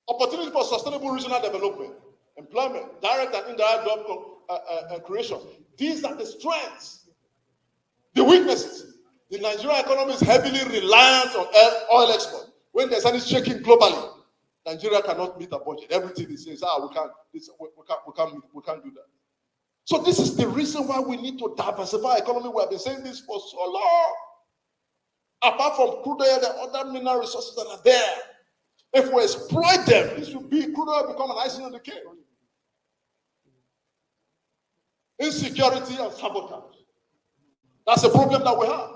Opportunity for sustainable regional development, employment, direct and indirect job creation. These are the strengths. The weaknesses. The Nigerian economy is heavily reliant on oil export. When there's any shaking globally, Nigeria cannot meet a budget. Everything is says, we can't do that. So this is the reason why we need to diversify economy. We have been saying this for so long. Apart from crude oil, there are other mineral resources that are there. If we exploit them, this will be crude oil become an icing on the cake. Insecurity and sabotage. That's a problem that we have.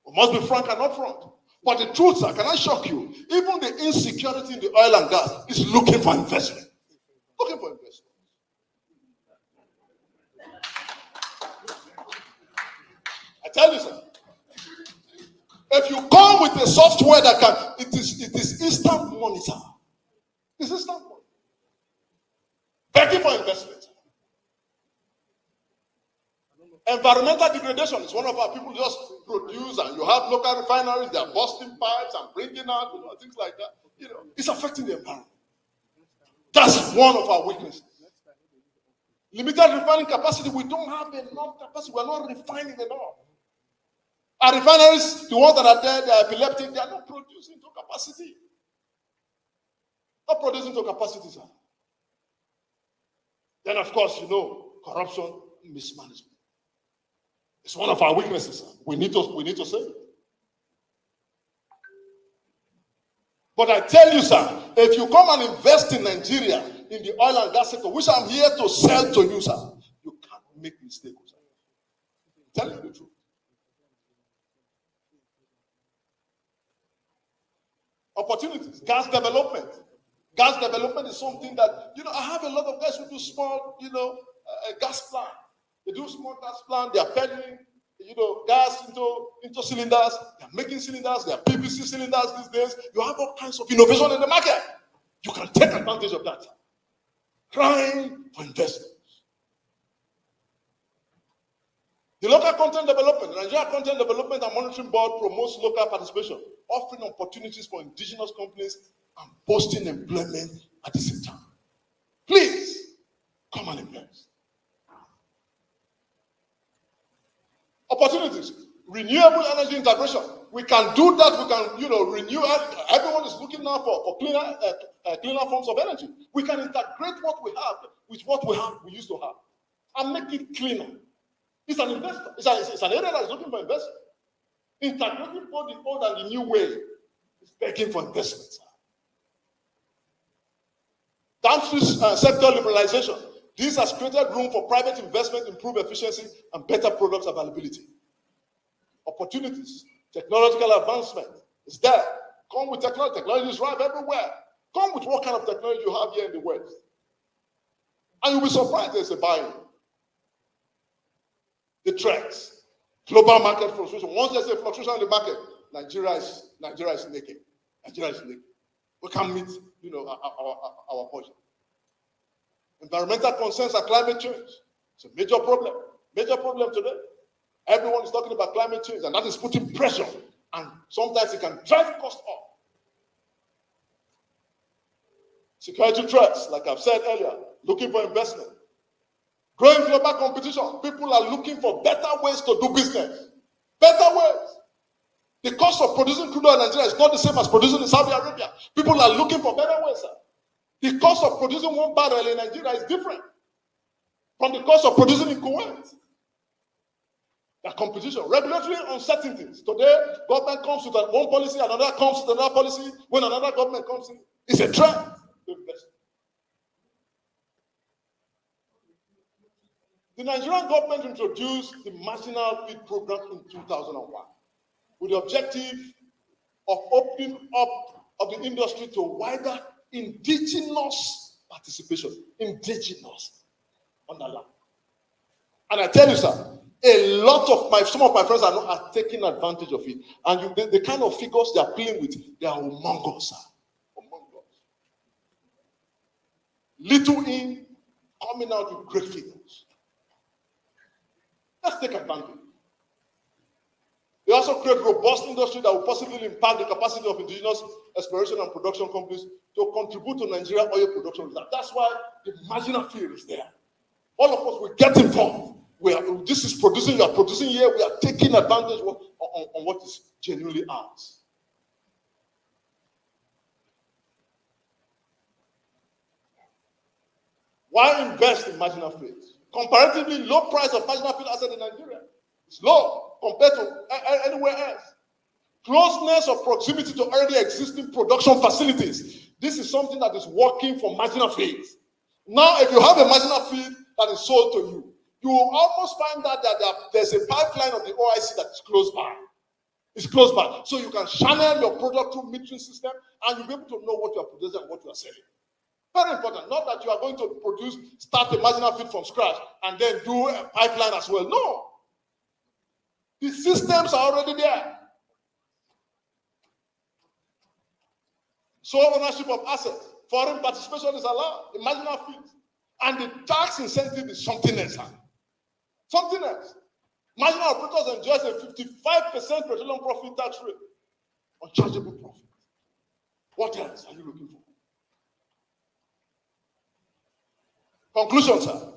We must be frank and upfront. But the truth, sir, can I shock you? Even the insecurity in the oil and gas is looking for investment. Looking for investment. I tell you, sir. If you come with a software that can, it is instant money, sir. It's instant money. Begging for investment. Environmental degradation is one of our people just produce, and you have local refineries, they are busting pipes and bringing out, things like that. It's affecting the environment. That's one of our weaknesses. Limited refining capacity, we don't have enough capacity, we're not refining enough. Our refineries, the ones that are there, they are epileptic, they are not producing to capacity. Not producing to capacity, sir. Then, of course, corruption, mismanagement. It's one of our weaknesses, sir. We need to say it. But I tell you, sir, if you come and invest in Nigeria, in the oil and gas sector, which I'm here to sell to you, sir, you can't make mistakes, sir. I'm telling you the truth. Opportunities, gas development. Gas development is something that, I have a lot of guys who do small, gas plant. They do small gas plant, they are peddling, gas into cylinders. They are making cylinders, they are PVC cylinders these days. You have all kinds of innovation in the market. You can take advantage of that. Crying for investors. The local content development, the Nigeria Content Development and Monitoring Board promotes local participation, offering opportunities for indigenous companies and boosting employment at the same time. Please, come and invest. Opportunities, renewable energy integration. We can do that. We can, renew. Everyone is looking now for cleaner forms of energy. We can integrate what we have with what we used to have, and make it cleaner. It's an investor. It's an area that is looking for investment. Integrating both the old and the new way is begging for investment. Downstream sector liberalization. This has created room for private investment, improved efficiency, and better products availability. Opportunities, technological advancement, It's there. Come with technology. Technology is ripe everywhere. Come with what kind of technology you have here in the West. And you'll be surprised there's a buying. The trends. Global market fluctuation. Once there's a fluctuation in the market, Nigeria is naked. Nigeria is naked. We can't meet, our portion. Environmental concerns and climate change. It's a major problem. Major problem today. Everyone is talking about climate change, and that is putting pressure. And sometimes it can drive costs up. Security threats, like I've said earlier, looking for investment. Growing global competition. People are looking for better ways to do business. Better ways. The cost of producing crude oil in Nigeria is not the same as producing in Saudi Arabia. People are looking for better ways, sir. The cost of producing one barrel in Nigeria is different from the cost of producing in Kuwait. The competition, regulatory uncertainties. Today, government comes with one policy, another comes with another policy. When another government comes in, it's a trend to invest. The Nigerian government introduced the marginal feed program in 2001 with the objective of opening up of the industry to wider indigenous participation. Indigenous on the land. And I tell you, sir, some of my friends are taking advantage of it. And the kind of figures they are playing with, they are humongous, sir. Humongous. Little in, coming out with great figures. Let's take advantage. They also create robust industry that will possibly impact the capacity of indigenous exploration and production companies to contribute to Nigeria oil production. That's why the marginal field is there. All of us will get involved. This is producing, you are producing here, we are taking advantage on what is genuinely ours. Why invest in marginal fields? Comparatively low price of marginal field asset in Nigeria. It's low compared to anywhere else. Closeness or proximity to already existing production facilities. This is something that is working for marginal fields. Now, if you have a marginal field that is sold to you, you will almost find out that there's a pipeline of the OIC that is close by. It's close by. So you can channel your product through metering system and you'll be able to know what you are producing and what you are selling. Very important. Not that you are going to start a marginal field from scratch and then do a pipeline as well. No. The systems are already there. Sole ownership of assets. Foreign participation is allowed. The marginal fields. And the tax incentive is something else. Something else. Marginal operators enjoy a 55% petroleum profit tax rate on chargeable profit. What else are you looking for? Conclusion, sir.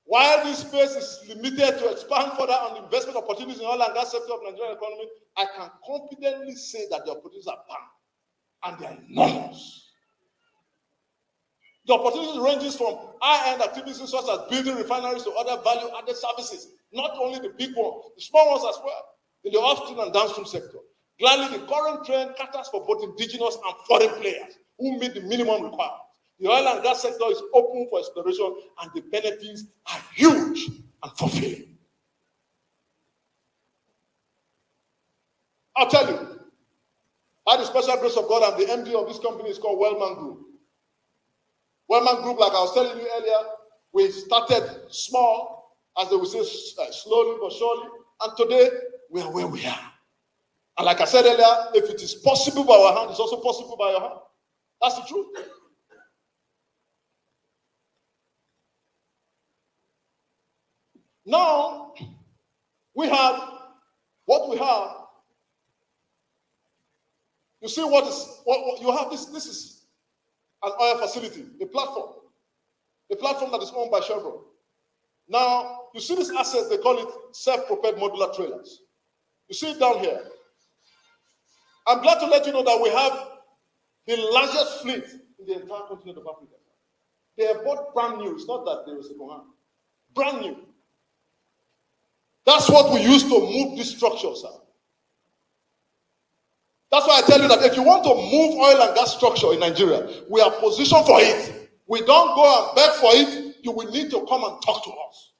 While this space is limited to expand further on the investment opportunities in the oil and gas sector of the Nigerian economy, I can confidently say that the opportunities are bound and they are enormous. The opportunities ranges from high-end activities such as building refineries to other value-added services, not only the big ones, the small ones as well, in the upstream and downstream sector. Gladly, the current trend caters for both indigenous and foreign players who meet the minimum requirements. The oil and gas sector is open for exploration and the benefits are huge and fulfilling. I'll tell you, by the special grace of God, I'm the MD of this company. It's called Wellman Group. Wellman Group, like I was telling you earlier, we started small, as they would say, slowly but surely, and today we are where we are. And like I said earlier, if it is possible by our hand, it's also possible by your hand. That's the truth. Now, we have what we have. You see what you have this is an oil facility, a platform that is owned by Chevron. Now, you see this asset, they call it self-propelled modular trailers. You see it down here. I'm glad to let you know that we have the largest fleet in the entire continent of Africa. They are bought brand new. It's not that they were second hand. Brand new. That's what we use to move these structures, sir. That's why I tell you that if you want to move oil and gas structure in Nigeria, we are positioned for it. We don't go and beg for it. You will need to come and talk to us.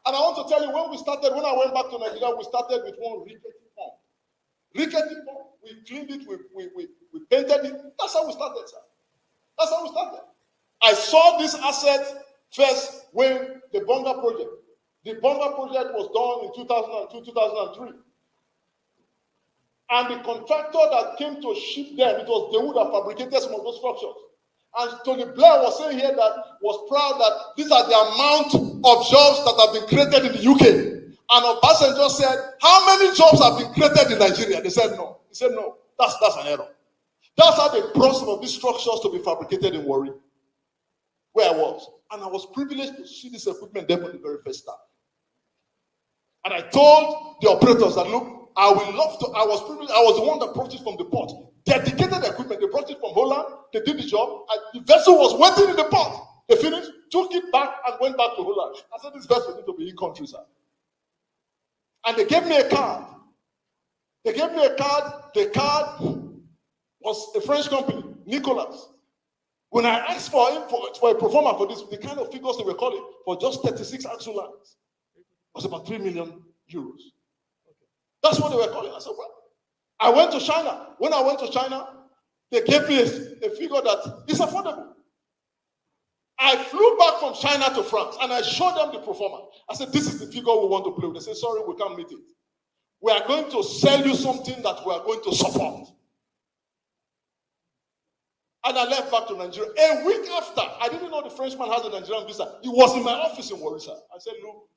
And And I want to tell you, when I went back to Nigeria, we started with one rickety pump. Rickety pump, we cleaned it, we painted it. That's how we started, sir. That's how we started. I saw this asset first when the Bonga project. The Bonga project was done in 2002, 2003. And the contractor that came to ship them, it was Dawood that fabricated some of those structures. And Tony Blair was saying here that was proud that these are the amount of jobs that have been created in the UK. And Obasanjo said, how many jobs have been created in Nigeria? They said no. He said no. That's an error. That's how they brought some of these structures to be fabricated in Warri, where I was. And I was privileged to see this equipment there for the very first time. And I told the operators that, look, I was privileged, I was the one that brought it from the port. Dedicated equipment, they brought it from Holland, they did the job, and the vessel was waiting in the port. They finished, took it back, and went back to Holland. I said, this vessel needs to be in country, sir. And they gave me a card. They gave me a card. The card was a French company, Nicolas. When I asked for him for a performer for this, the kind of figures they were calling for just 36 axle lines was about 3 million euros. That's what they were calling. I said, well, I went to China. When I went to China, they gave me a figure that is affordable. I flew back from China to France and I showed them the performer. I said, this is the figure we want to play with. They said, sorry, we can't meet it. We are going to sell you something that we are going to support. And I left back to Nigeria. A week after, I didn't know the Frenchman has a Nigerian visa. He was in my office in Warri. I said, look,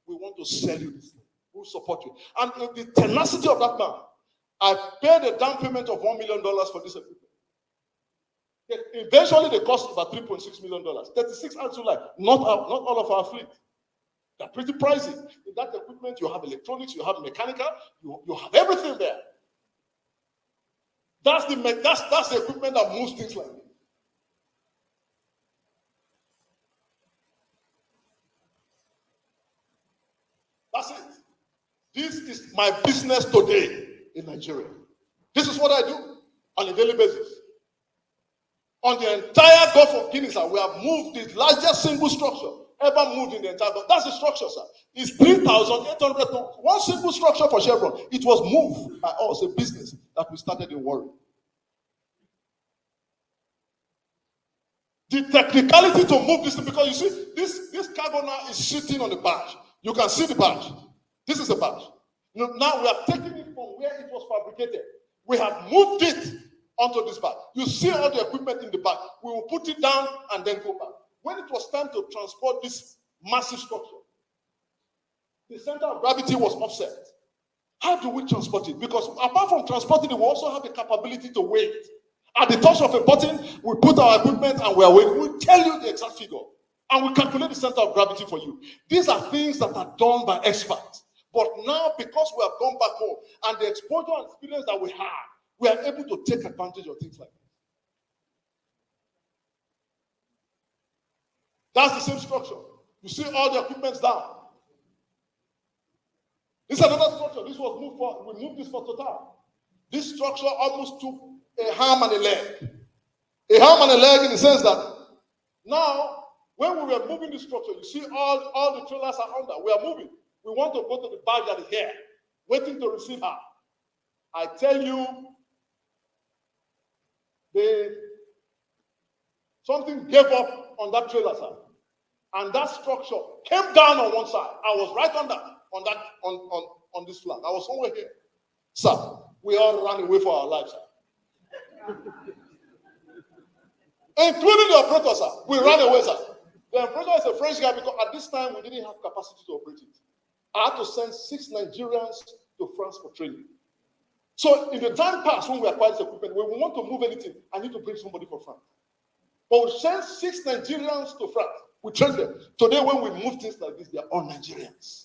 we want to sell you this thing. We'll support you. And the tenacity of that man, I paid a down payment of $1 million for this equipment. Eventually, they cost about $3.6 million. 36 axle line, not all of our fleet. They're pretty pricey. In that equipment, you have electronics, you have mechanical, you have everything there. That's the equipment that moves things like this. That's it. This is my business today in Nigeria. This is what I do on a daily basis. On the entire Gulf of Guinea, sir, we have moved the largest single structure ever moved in the entire Gulf. That's the structure, sir. It's 3,800 tons. One simple structure for Chevron. It was moved by us, a business that we started in Warri. The technicality to move this thing, because you see, this cargo now is sitting on the barge. You can see the barge. This is a barge. Now we have taken it from where it was fabricated. We have moved it onto this barge. You see all the equipment in the barge. We will put it down and then go back. When it was time to transport this massive structure, the center of gravity was offset. How do we transport it? Because apart from transporting it, we also have the capability to weigh it. At the touch of a button, we put our equipment and we are waiting. We tell you the exact figure. And we calculate the center of gravity for you. These are things that are done by experts. But now, because we have gone back home and the exposure and experience that we have, we are able to take advantage of things like this. That's the same structure. You see all the equipment's down. This is another structure. This was moved for, we moved this for Total. This structure almost took a arm and a leg. A arm and a leg in the sense that now, when we were moving the structure, you see all the trailers are under. We are moving. We want to go to the barge that is here, waiting to receive her. I tell you, something gave up on that trailer, sir. And that structure came down on one side. I was right on this flat. I was somewhere here. Sir, we all ran away for our lives, sir. Including the operator, sir. We ran away, sir. The operator is a French guy because at this time we didn't have capacity to operate it. I had to send 6 Nigerians to France for training. So in the time past when we acquired this equipment, when we want to move anything, I need to bring somebody from France. But we sent 6 Nigerians to France. We train them. Today when we move things like this, they are all Nigerians.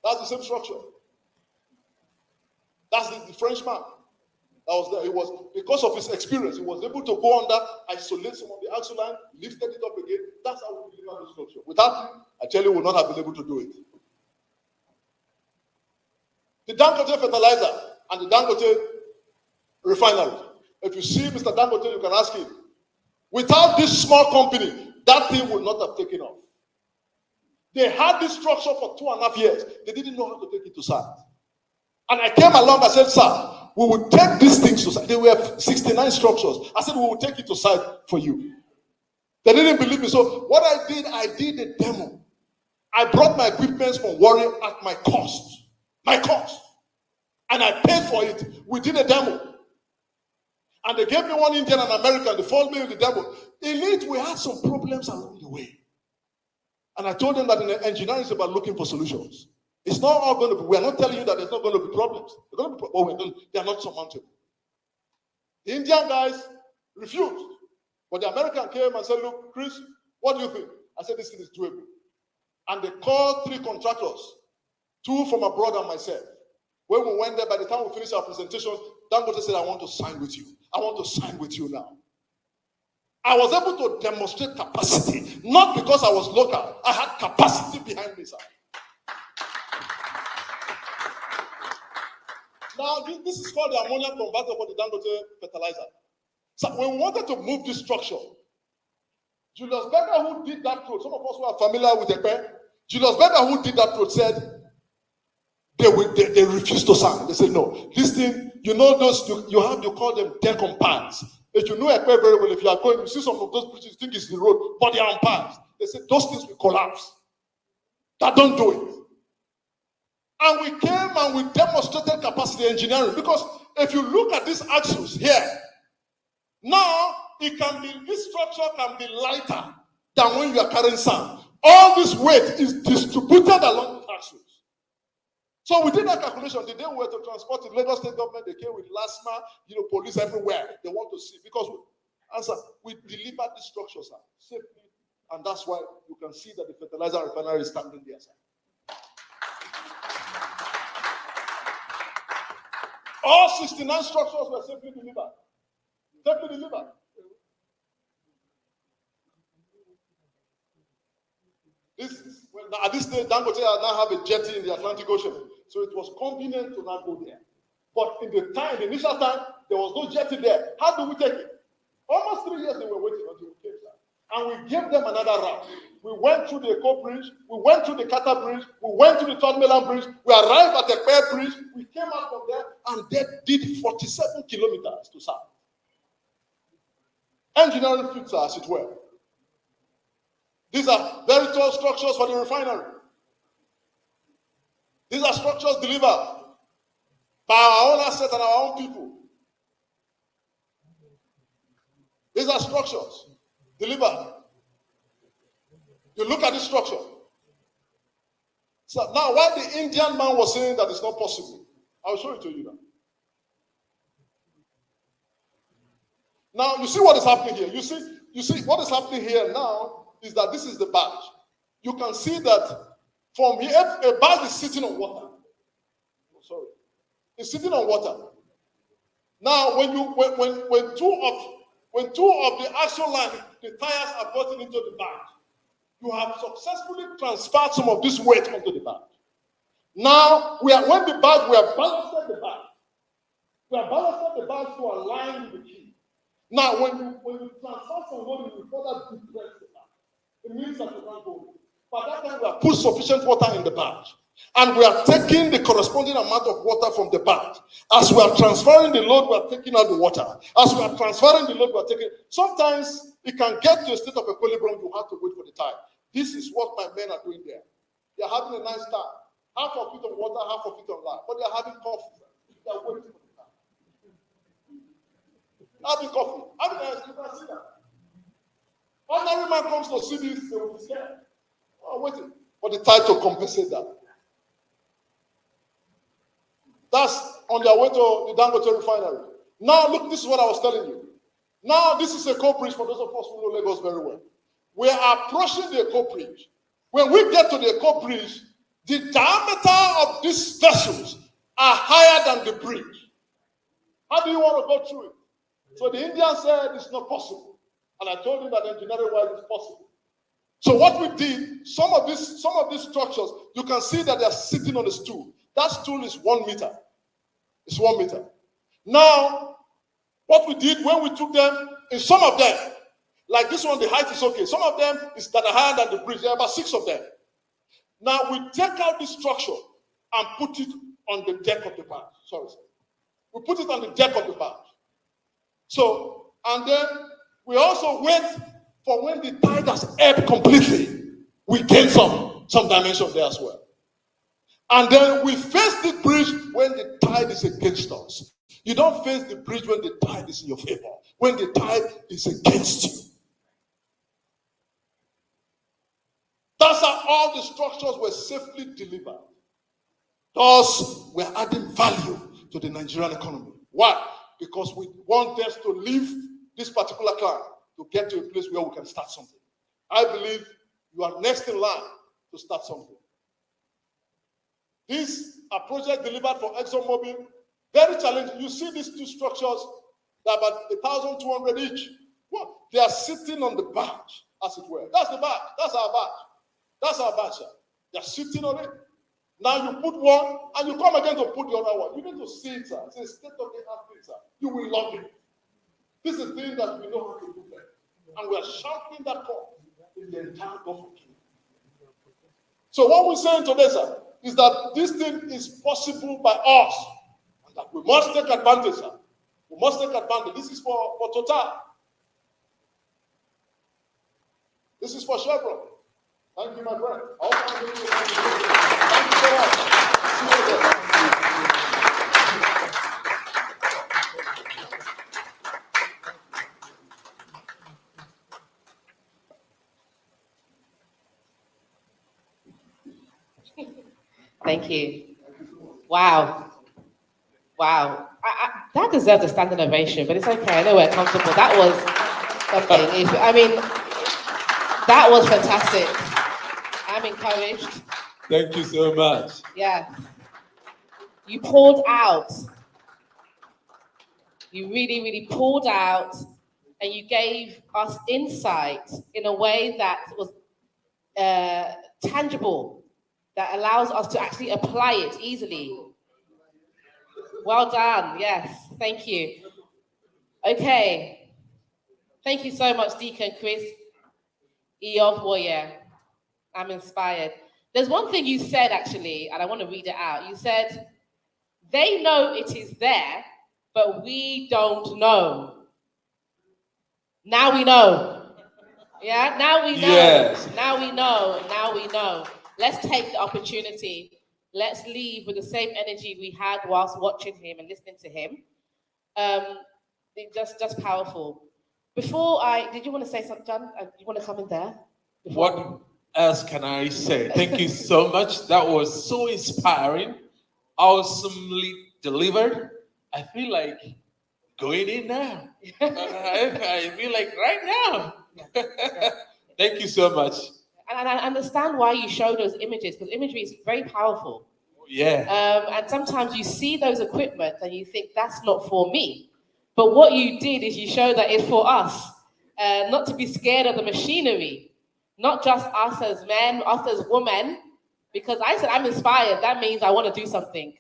That's the same structure. That's the Frenchman that was there. He was, because of his experience, he was able to go under, isolate some of the axle line, lifted it up again. That's how we deliver the structure. Without him, I tell you, we would not have been able to do it. The Dangote fertilizer and the Dangote refinery. If you see Mr. Dangote, you can ask him. Without this small company, that thing would not have taken off. They had this structure for 2.5 years. They didn't know how to take it to site. And I came along and said, sir, we will take these things to site. There were 69 structures. I said, we will take it to site for you. They didn't believe me. So what I did a demo. I brought my equipment from Warren at my cost. My cost. And I paid for it. We did a demo. And they gave me one Indian and American. They followed me with the demo. In it, we had some problems along the way. And I told them that in engineering is about looking for solutions. It's not all going to be, we are not telling you that there's not going to be problems. They're going to be, they are not surmountable. The Indian guys refused. But the American came and said, look, Chris, what do you think? I said, this thing is doable. And they called 3 contractors, 2 from abroad and myself. When we went there, by the time we finished our presentation, Dangote said, I want to sign with you. I want to sign with you now. I was able to demonstrate capacity, not because I was local. I had capacity behind me, sir. Now, this is called the ammonia converter for the Dangote fertilizer. So when we wanted to move this structure, Julius Berger, who did that road, some of us who are familiar with the Julius Berger, who did that road, said they refused to sign. They said, no, this thing, you know those, you call them deck on pads. If you know Ekpe very well, if you are going, you see some of those bridges, you think it's the road, but they are on pads. They said, those things will collapse. That don't do it. And we came and we demonstrated capacity engineering, because if you look at these axles here, now this structure can be lighter than when you are carrying sand. All this weight is distributed along the axles. So we did that calculation. The day we were to transport to Lagos State government, they came with LASMA, police everywhere. They want to see, because we delivered the structure, sir, safely, and that's why you can see that the fertilizer refinery is standing there, sir. All 69 structures were safely delivered. Safely delivered. At this stage, Dangote now have a jetty in the Atlantic Ocean, so it was convenient to not go there. But in the initial time, there was no jetty there. How do we take it? Almost 3 years they were waiting until we came, sir. And we gave them another route. We went through the Eko Bridge, we went through the Kata Bridge, we went through the Third Mainland Bridge, we arrived at the Fair Bridge, we came out from there, and they did 47 kilometers to south. Engineering feats, as it were. These are very tall structures for the refinery. These are structures delivered by our own assets and our own people. These are structures delivered. You look at this structure. So now, why the Indian man was saying that it's not possible, I'll show it to you now. Now, you see what is happening here. You see what is happening here now is that this is the badge. You can see that from here, a badge is sitting on water. Sorry. It's sitting on water. Now, when two of the axle line, the tires are brought into the badge, you have successfully transferred some of this weight onto the badge. Now, we have balanced the badge. We have balanced the badge to align with the key. Now, when you transfer some load, you further depress the badge. It means that you can't go. By that time, we have put sufficient water in the badge. And we are taking the corresponding amount of water from the badge. As we are transferring the load, we are taking out the water. As we are transferring the load, we are taking. Sometimes it can get to a state of equilibrium, you have to wait for the tide. This is what my men are doing there. They are having a nice time. Half of it on water, half of it on land. But they are having coffee. They are waiting for the tide. Having coffee. You can see that. Ordinary man comes to see this, they will be scared. Oh, waiting for the tide to compensate that. That's on their way to the Dangote refinery. Now, look, this is what I was telling you. Now, this is a Eko Bridge for those of us who know Lagos very well. We are approaching the Eko Bridge. When we get to the Eko Bridge, the diameter of these vessels are higher than the bridge. How do you want to go through it? So the Indian said it's not possible. And I told him that engineering-wise it's possible. So what we did, some of these structures, you can see that they are sitting on a stool. That stool is 1 meter. It's 1 meter. Now, What we did when we took them, in some of them, like this one, the height is okay. Some of them is that are higher than the bridge. There are about 6 of them. Now we take out this structure and put it on the deck of the barge. Sorry, sir. We put it on the deck of the barge. So, and then we also wait for when the tide has ebbed completely. We gain some dimension there as well. And then we face the bridge when the tide is against us. You don't face the bridge when the tide is in your favor. When the tide is against you. That's how all the structures were safely delivered. Thus, we're adding value to the Nigerian economy. Why? Because we want us to leave this particular client to get to a place where we can start something. I believe you are next in line to start something. These are projects delivered for ExxonMobil. Very challenging. You see these 2 structures, they're about 1,200 each. Well, they are sitting on the barge, as it were. That's the barge. That's our barge. That's our badge, sir. They're sitting on it. Now you put one, and you come again to put the other one. You need to see it, sir. It's a state-of-the-art thing, sir. You will love it. This is a thing that we know how to do better. And we are sharpening that call in the entire Gulf of Guinea. So what we're saying today, sir, is that this thing is possible by us. And that we must take advantage, sir. We must take advantage. This is for Total. This is for Chevron. Thank you, my friend. Thank you so much. See you again. Thank you. Wow. Wow. That deserves a standing ovation, but it's okay. I know we're comfortable. That was something. I mean, that was fantastic. I'm encouraged. Thank you so much. Yeah. You pulled out. You really, really pulled out, and you gave us insight in a way that was tangible, that allows us to actually apply it easily. Well done. Yes. Thank you. Okay. Thank you so much, Deacon Chris. Eob Warrior. I'm inspired. There's one thing you said, actually, and I want to read it out. You said, they know it is there, but we don't know. Now we know. Yeah, now we know. Yes. Now we know. Now we know. Let's take the opportunity. Let's leave with the same energy we had whilst watching him and listening to him. Just powerful. Before did you want to say something, John? You want to come in there? What else can I say? Thank you so much. That was so inspiring, awesomely delivered. I feel like going in now. I feel like right now. Thank you so much. And I understand why you show those images, because imagery is very powerful. Yeah. And sometimes you see those equipment and you think, that's not for me. But what you did is you showed that it's for us. Not to be scared of the machinery. Not just us as men, us as women. Because I said, I'm inspired. That means I want to do something.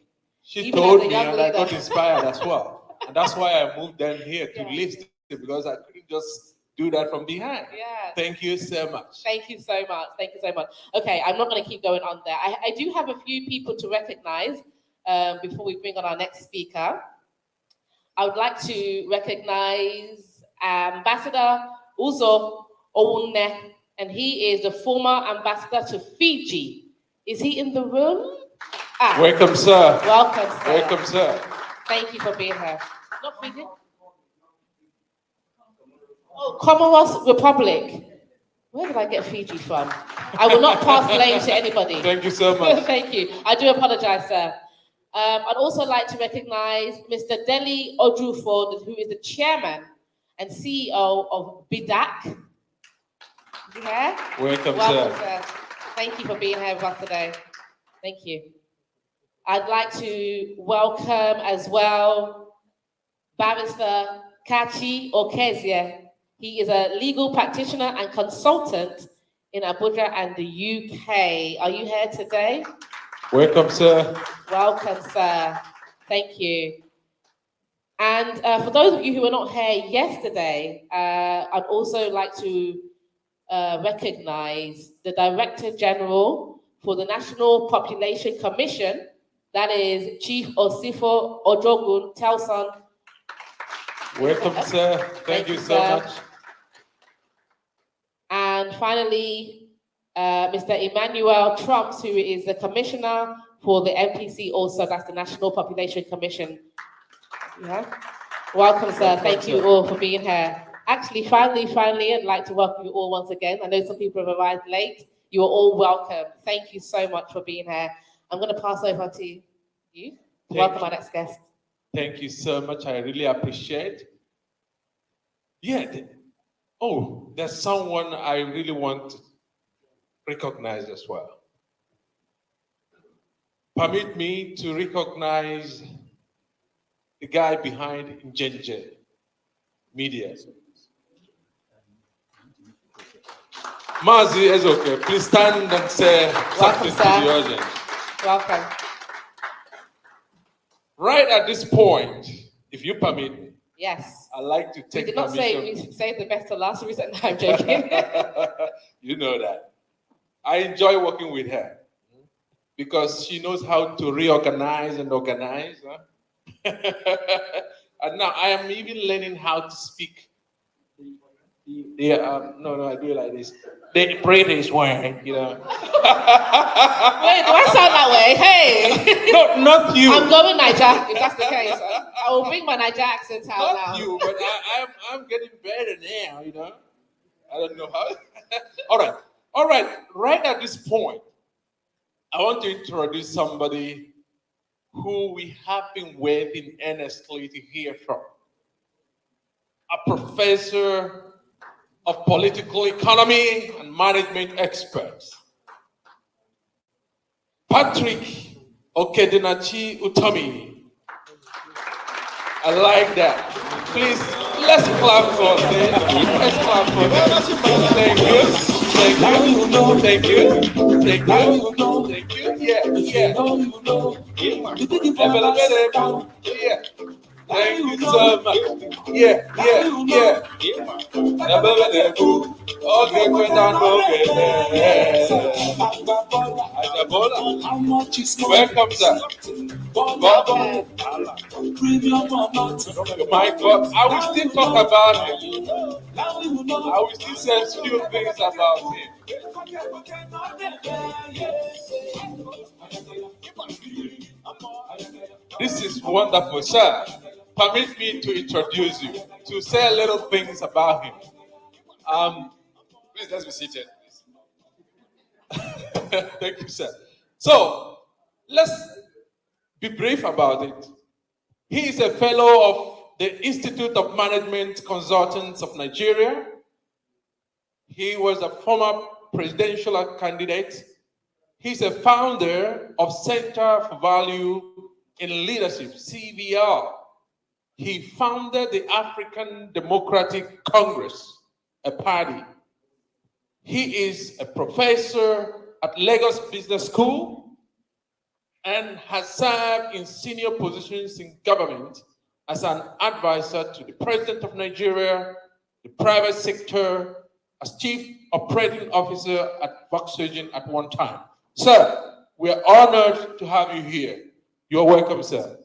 She Even told as a me young and I leader. got inspired as well. And that's why I moved down here to listen, because I couldn't just do that from behind. Yeah. Thank you so much. Thank you so much. Thank you so much. Okay, I'm not going to keep going on there. I do have a few people to recognize before we bring on our next speaker. I would like to recognize Ambassador Uzo Owune, and he is the former ambassador to Fiji. Is he in the room? Welcome, sir. Welcome, sir. Welcome, sir. Thank you for being here. Not Fiji? Oh, Comoros Republic. Where did I get Fiji from? I will not pass blame to anybody. Thank you so much. Thank you. I do apologize, sir. I'd also like to recognize Mr. Deli Odrufo, who is the chairman and CEO of BIDAC. Yeah? Welcome, Welcome, sir. sir. Thank you for being here with us today. Thank you. I'd like to welcome as well Barrister Kachi Okezie. He is a legal practitioner and consultant in Abuja and the UK. Are you here today? Welcome, sir. Welcome, sir. Thank you. And for those of you who were not here yesterday, I'd also like to recognize the Director General for the National Population Commission, that is Chief Osifo Ojogun Telson. Welcome, sir. Thank you so sir. much. And finally, Mr. Emmanuel Trumps, who is the Commissioner for the NPC also, that's the National Population Commission. Yeah. Welcome, sir. Thank you all for being here. Actually, finally, I'd like to welcome you all once again. I know some people have arrived late. You are all welcome. Thank you so much for being here. I'm going to pass over to you to welcome our next guest. Thank you so much. I really appreciate. Yeah. There's someone I really want to recognize as well. Permit me to recognize the guy behind Njenje Media. Mazi Ezoke, please stand and say something to the audience. Welcome. Right at this point, if you permit me, yes, I'd like to take we did not permission. say we saved the best to last. We said, no, I'm joking. You know that. I enjoy working with her because she knows how to reorganize and organize. Huh? And now I am even learning how to speak. No, I do it like this. The British way, you know. Wait, do I sound that way? Hey! No, not you. I'm going Niger, if that's the case. I will bring my Niger accent out now. Not you, but I'm getting better now, you know. I don't know how. All right. Right at this point, I want to introduce somebody who we have been waiting earnestly to hear from. A professor of political economy and management experts. Patrick Okedenachi Utomi. I like that. Please, let's clap for them. Let's clap for them. Thank you. Thank you. Yeah. Thank you so much. Yeah. Okay, welcome, sir. My God, I will still talk about him. I will still say a few things about him. This is wonderful, sir. Permit me to introduce you, to say a little things about him. Please, let's be seated. Thank you, sir. So, let's be brief about it. He is a fellow of the Institute of Management Consultants of Nigeria. He was a former presidential candidate. He's a founder of Center for Value in Leadership, CVR. He founded the African Democratic Congress, a party. He is a professor at Lagos Business School and has served in senior positions in government as an advisor to the President of Nigeria, the private sector, as Chief Operating Officer at Volkswagen at one time. Sir, we are honored to have you here. You're welcome, sir.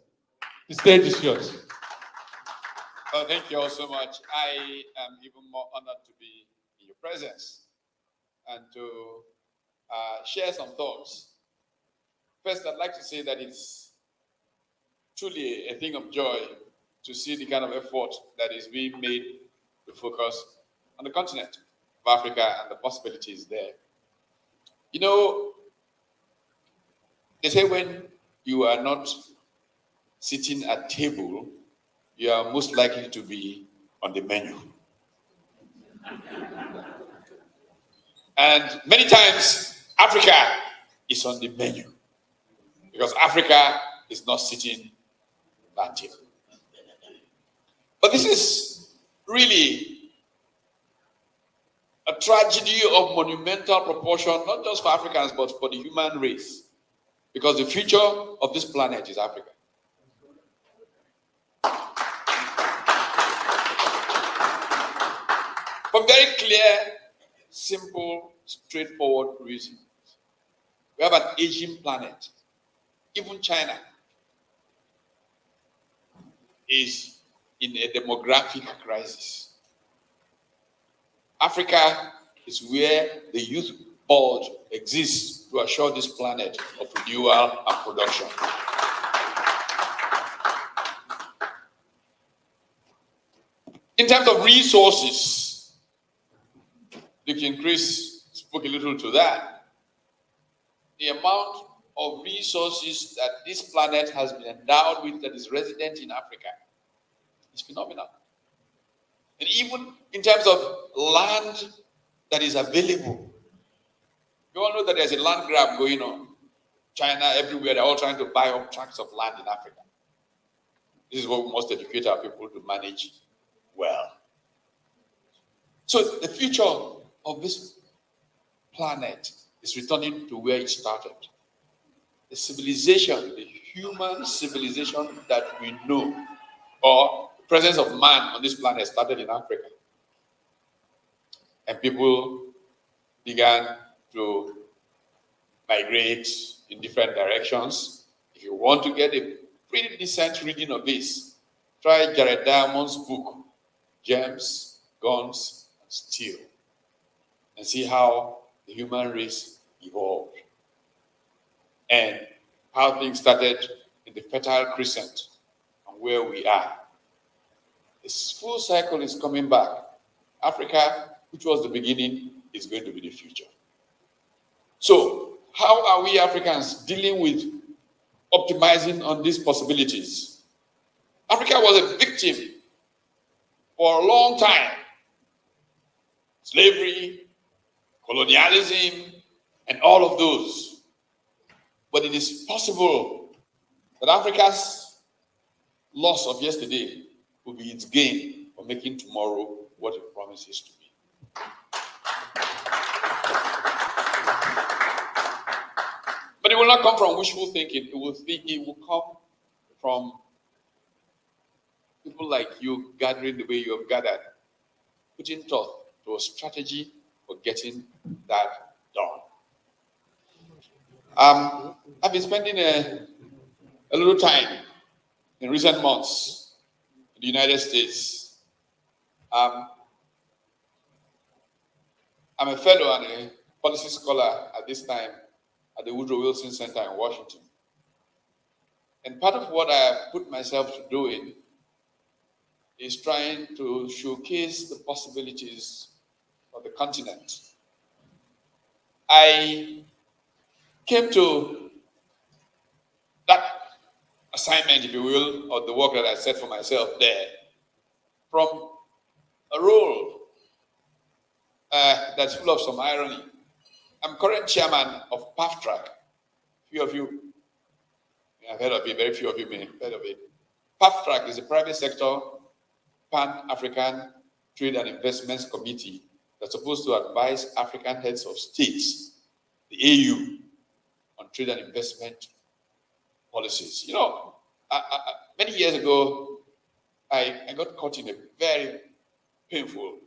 The stage is yours. Oh, thank you all so much. I am even more honored to be in your presence and to share some thoughts. First, I'd like to say that it's truly a thing of joy to see the kind of effort that is being made to focus on the continent of Africa and the possibilities there. You know, they say when you are not sitting at table, you are most likely to be on the menu. And many times, Africa is on the menu because Africa is not sitting at table. But this is really a tragedy of monumental proportion, not just for Africans, but for the human race. Because the future of this planet is Africa. For very clear, simple, straightforward reasons. We have an aging planet. Even China is in a demographic crisis. Africa is where the youth bulge exists to assure this planet of renewal and production. In terms of resources, Chris spoke a little to that. The amount of resources that this planet has been endowed with that is resident in Africa is phenomenal. And even in terms of land that is available, you all know that there's a land grab going on. China, everywhere, they're all trying to buy up tracts of land in Africa. This is what we must educate our people to manage well. So the future of this planet is returning to where it started. The civilization, the human civilization that we know, or the presence of man on this planet started in Africa. And people began to migrate in different directions. If you want to get a pretty decent reading of this, try Jared Diamond's book, Gems, Guns, and Steel, and see how the human race evolved and how things started in the Fertile Crescent and where we are. This full cycle is coming back. Africa, which was the beginning, is going to be the future. So, how are we Africans dealing with optimizing on these possibilities? Africa was a victim for a long time. Slavery, colonialism, and all of those. But it is possible that Africa's loss of yesterday will be its gain for making tomorrow what it promises to be. But it will not come from wishful thinking. It will come from people like you gathering the way you have gathered, putting thought to a strategy for getting that done. I've been spending a little time in recent months in the United States. I'm a fellow and a policy scholar at this time at the Woodrow Wilson Center in Washington. And part of what I have put myself to doing is trying to showcase the possibilities of the continent. I came to that assignment, if you will, or the work that I set for myself there from a role that's full of some irony. I'm current chairman of PAFTRAC. Few of you have heard of it, very few of you may have heard of it. PAFTRAC is a private sector Pan-African Trade and Investments Committee that's supposed to advise African heads of states, the AU, on trade and investment policies. You know, many years ago, I got caught in a very painful,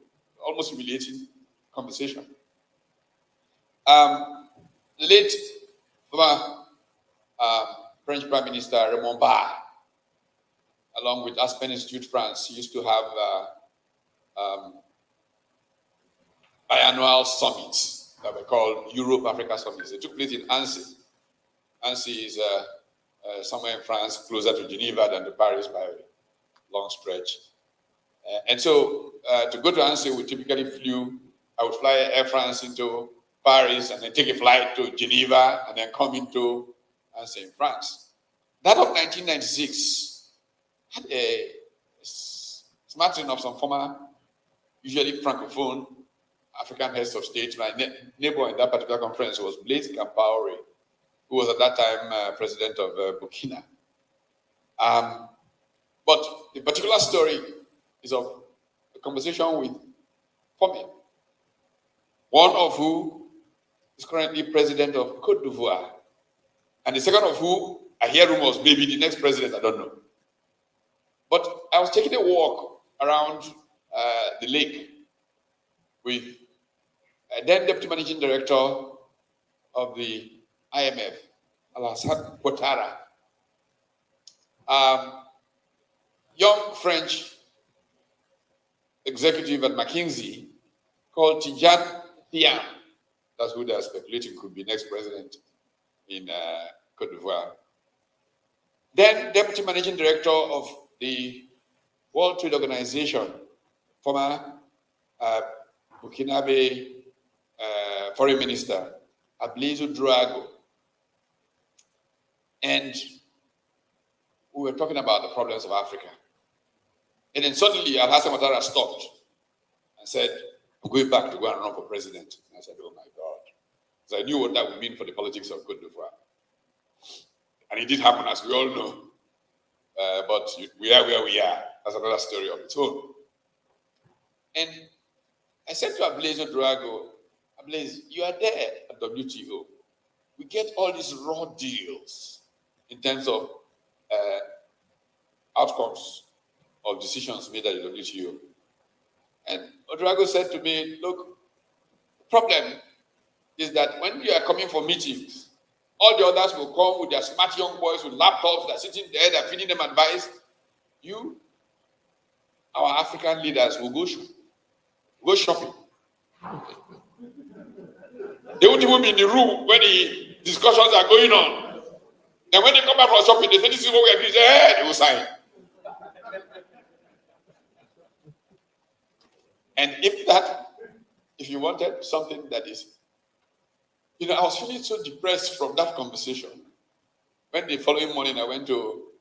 almost humiliating conversation. Late former French Prime Minister Raymond Barre, along with Aspen Institute France, used to have biannual summits that were called Europe-Africa summits. They took place in Annecy. Annecy is somewhere in France, closer to Geneva than to Paris by a long stretch. And so to go to Annecy, we typically I would fly Air France into Paris and then take a flight to Geneva and then come into Annecy in France. That of 1996 had a smattering of some former, usually francophone, African heads of state. My neighbor in that particular conference was Blaise Compaoré, who was at that time president of Burkina. But the particular story is of a conversation with Fome, one of who is currently president of Côte d'Ivoire, and the second of who, I hear rumors, maybe the next president, I don't know. But I was taking a walk around the lake with then Deputy Managing Director of the IMF, Alassane Ouattara, young French executive at McKinsey called Tidjane Thiam. That's who they're speculating could be next president in Cote d'Ivoire. Then Deputy Managing Director of the World Trade Organization, former Burkinabe Foreign Minister, Ablaise Ouedraogo. And we were talking about the problems of Africa. And then suddenly Alassane Ouattara stopped and said, "I'm going back to go and run for president." And I said, "Oh my God." So I knew what that would mean for the politics of Cote d'Ivoire. And it did happen, as we all know. But we are where we are. That's another story of its own. And I said to Ablaise Ouedraogo, "Ablaise, you are there at WTO. We get all these raw deals in terms of outcomes of decisions made at the WTO." And Ouedraogo said to me, "Look, the problem is that when you are coming for meetings, all the others will come with their smart young boys with laptops, they're sitting there, they're feeding them advice. You, our African leaders, will go shopping. They won't even be in the room when the discussions are going on. And when they come back from shopping, they say, 'This is what we are doing.' Hey, they will sign." And if you wanted something that is, I was feeling so depressed from that conversation. When the following morning I went to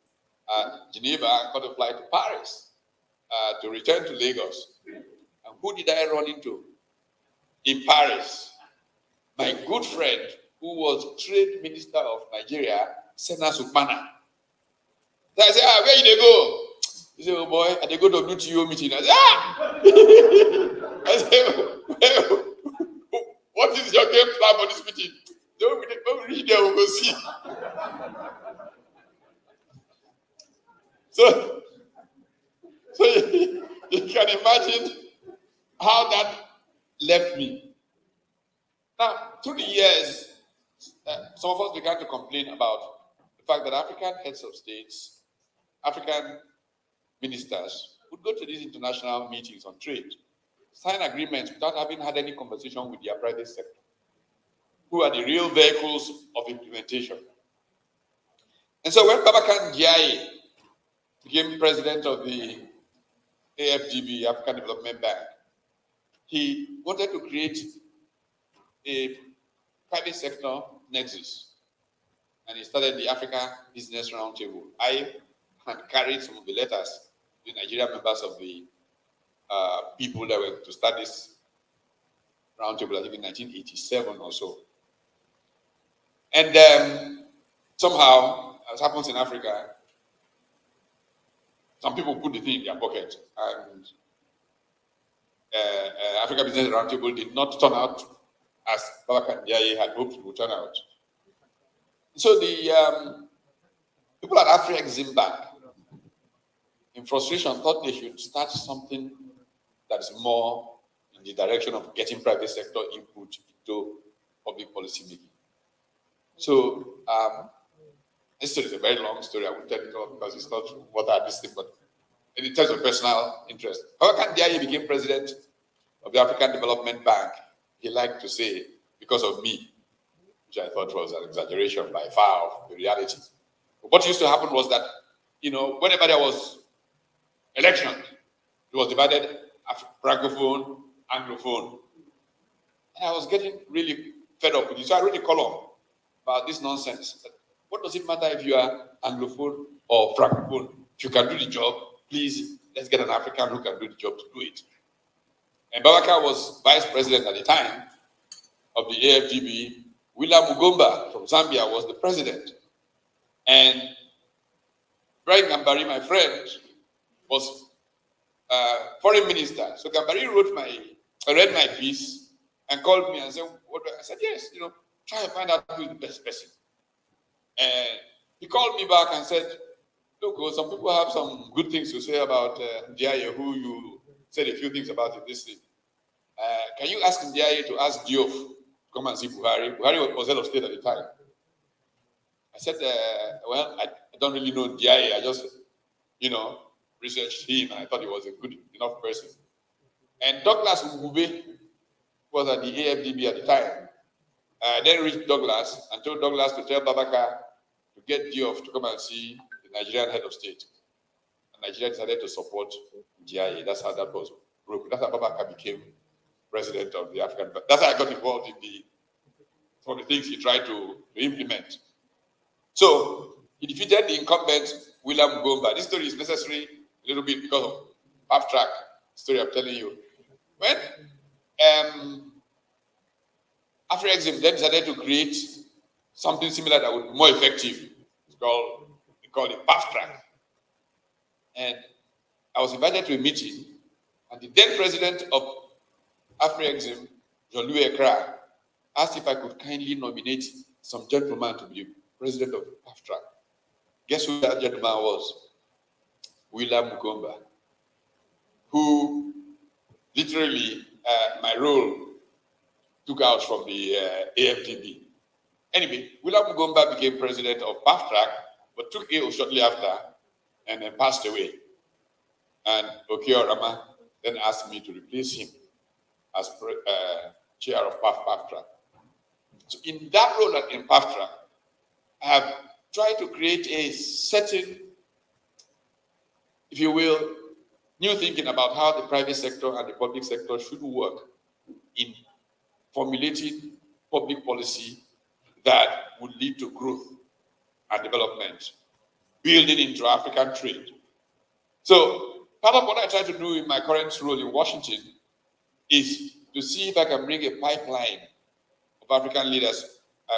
Geneva and got a flight to Paris to return to Lagos. And who did I run into in Paris? My good friend, who was Trade Minister of Nigeria, Sena Sukmana. So I said, "Where you go?" He said, "Oh boy, I go to WTO meeting." I said, I said, "What is your game plan for this meeting?" Don't reach there, we'll go see. So you can imagine how that left me. Now, through the years, some of us began to complain about the fact that African heads of states, African ministers would go to these international meetings on trade, sign agreements without having had any conversation with their private sector, who are the real vehicles of implementation. And so when Babacar Ndiaye became president of the AFDB, African Development Bank, he wanted to create a private sector nexus. And he started the Africa Business Roundtable. I had carried some of the letters to the Nigerian members of the people that were to start this roundtable, I think in 1987 or so. And somehow, as happens in Africa, some people put the thing in their pocket, and Africa Business Roundtable did not turn out as Babacar Ndiaye had hoped it would turn out. So the people at Afrexim Bank, in frustration, thought they should start something that is more in the direction of getting private sector input into public policy making. So this story is a very long story. I won't tell it all because it's not what I this thing, but in terms of personal interest. Babacar Ndiaye became president of the African Development Bank. He liked to say, because of me, which I thought was an exaggeration by far of the reality. But what used to happen was that, whenever there was election, it was divided Francophone, Anglophone. And I was getting really fed up with it. So I wrote a column about this nonsense. What does it matter if you are Anglophone or Francophone? If you can do the job, please, let's get an African who can do the job to do it. And Babacar was vice president at the time of the AFDB. William Mugomba from Zambia was the president. And Brian Gambari, my friend, was foreign minister. So Gambari read my piece and called me and said, "What?" I said, "Yes, try and find out who is the best person." And he called me back and said, "Look, some people have some good things to say about Ndiaye, who you said a few things about in this thing." Can you ask Ndiaye to ask Diouf to come and see Buhari? Buhari was head of state at the time. I said, well, I don't really know Ndiaye. I just, researched him, and I thought he was a good enough person. And Douglas Ngube was at the AFDB at the time. I then reached Douglas and told Douglas to tell Babaka to get Diouf to come and see the Nigerian head of state. And Nigeria decided to support Ndiaye. That's how that was broken. That's how Babaka became president of the African. That's how I got involved in some of the things he tried to implement. So he defeated the incumbent William Gomba. This story is necessary a little bit because of half track story I'm telling you. When AfriExim then decided to create something similar that would be more effective. It's called a path track. And I was invited to a meeting, and the then president of AfriExim, Jean-Louis Ekra, asked if I could kindly nominate some gentleman to be president of path track. Guess who that gentleman was? William Mukomba, who literally my role took out from the AFDB. Anyway, William Mugomba became president of path track, but took ill shortly after and then passed away. And Okio Rama then asked me to replace him as chair of path track. So in that role in path track, I have tried to create a certain, if you will, new thinking about how the private sector and the public sector should work in formulating public policy that would lead to growth and development, building into African trade. So part of what I try to do in my current role in Washington is to see if I can bring a pipeline of African leaders.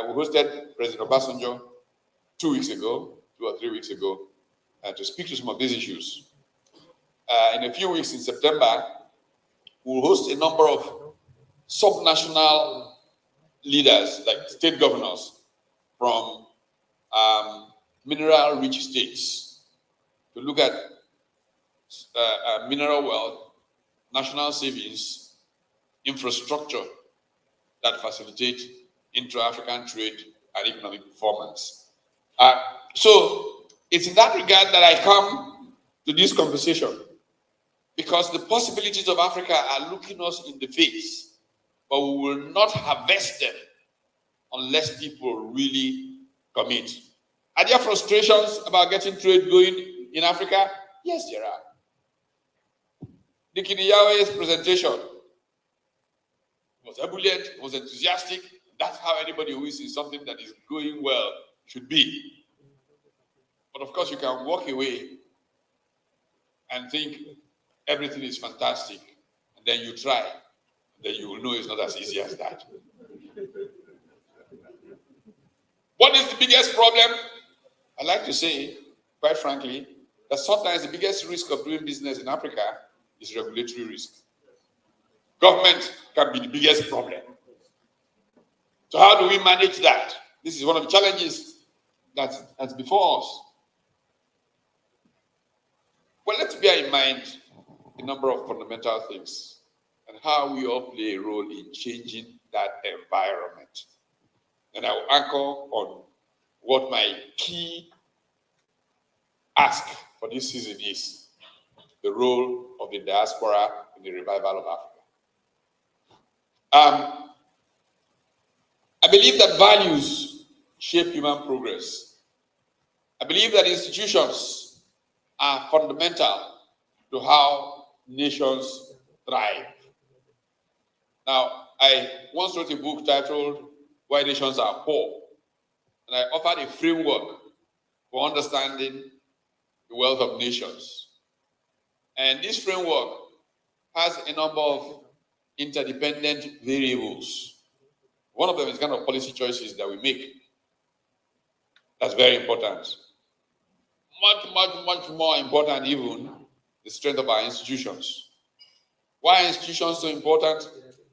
We hosted President Obasanjo 2 or 3 weeks ago, to speak to some of these issues. In a few weeks in September, we'll host a number of subnational leaders, like state governors from mineral-rich states, to look at mineral wealth, national savings, infrastructure that facilitate intra-African trade and economic performance. So it's in that regard that I come to this conversation, because the possibilities of Africa are looking us in the face, but we will not harvest them unless people really commit. Are there frustrations about getting trade going in Africa? Yes, there are. The Kiniyawe's presentation was ebullient, was enthusiastic. That's how anybody who is in something that is going well should be. But of course, you can walk away and think everything is fantastic, and then you try, and then you will know it's not as easy as that. What is the biggest problem? I like to say, quite frankly, that sometimes the biggest risk of doing business in Africa is regulatory risk. Government can be the biggest problem. So how do we manage that? This is one of the challenges that's before us. Well, let's bear in mind a number of fundamental things and how we all play a role in changing that environment. And I will anchor on what my key ask for this season is: the role of the diaspora in the revival of Africa. I believe that values shape human progress. I believe that institutions are fundamental to how nations thrive. Now, I once wrote a book titled Why Nations Are Poor, and I offered a framework for understanding the wealth of nations. And this framework has a number of interdependent variables. One of them is kind of policy choices that we make. That's very important. Much more important even, the strength of our institutions. Why are institutions so important?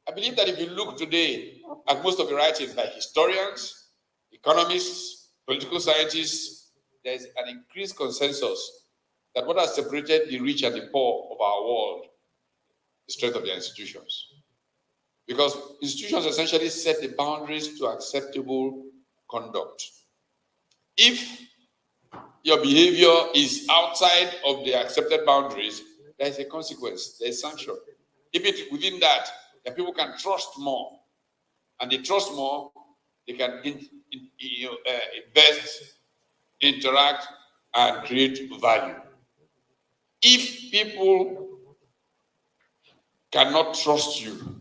I believe that if you look today at most of the writings by historians, economists, political scientists, there is an increased consensus that what has separated the rich and the poor of our world is the strength of their institutions. because institutions essentially set the boundaries to acceptable conduct. If your behavior is outside of the accepted boundaries, there is a consequence, there is sanction. If it's within that, then people can trust more. And they trust more, they can invest, interact, and create value. If people cannot trust you,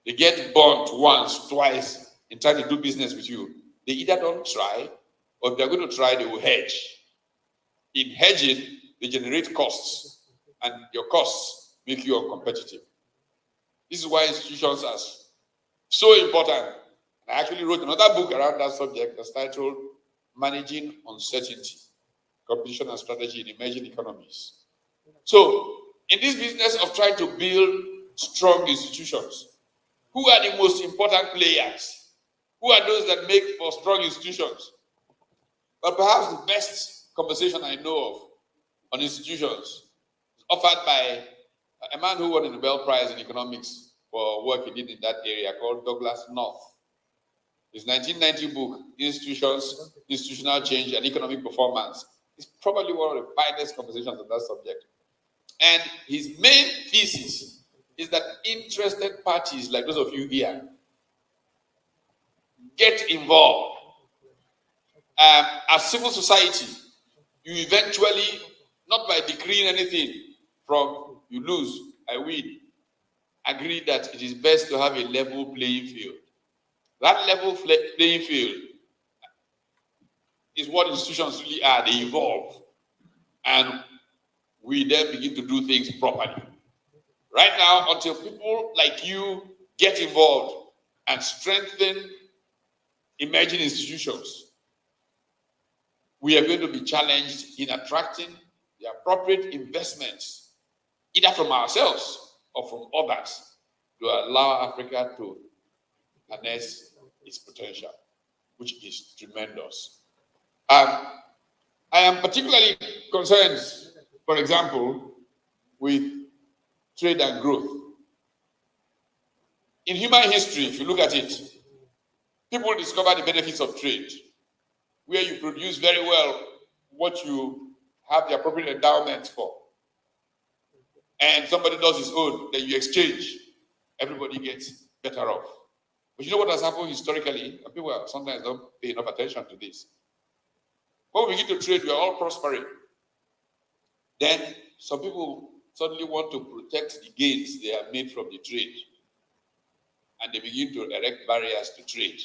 they get burnt once, twice in trying to do business with you. They either don't try, or if they're going to try, they will hedge. In hedging, they generate costs, and your costs make you uncompetitive. This is why institutions are so important. I actually wrote another book around that subject that's titled Managing Uncertainty, Competition and Strategy in Emerging Economies. So, in this business of trying to build strong institutions, who are the most important players? Who are those that make for strong institutions? But perhaps the best conversation I know of on institutions is offered by a man who won the Nobel Prize in economics for work he did in that area, called Douglas North. His 1990 book, Institutions, Institutional Change and Economic Performance, is probably one of the finest conversations on that subject. And his main thesis is that interested parties like those of you here get involved. As civil society, you eventually, not by decreeing anything from you lose, I win, agree that it is best to have a level playing field. That level playing field is what institutions really are. They evolve. And we then begin to do things properly. Right now, until people like you get involved and strengthen emerging institutions, we are going to be challenged in attracting the appropriate investments, either from ourselves or from others, to allow Africa to harness its potential, which is tremendous. I am particularly concerned, for example, with trade and growth. In human history, if you look at it, people discover the benefits of trade, where you produce very well what you have the appropriate endowment for. And somebody does his own, then you exchange. Everybody gets better off. But you know what has happened historically? And people sometimes don't pay enough attention to this. When we begin to trade, we are all prospering. Then some people suddenly want to protect the gains they have made from the trade. And they begin to erect barriers to trade.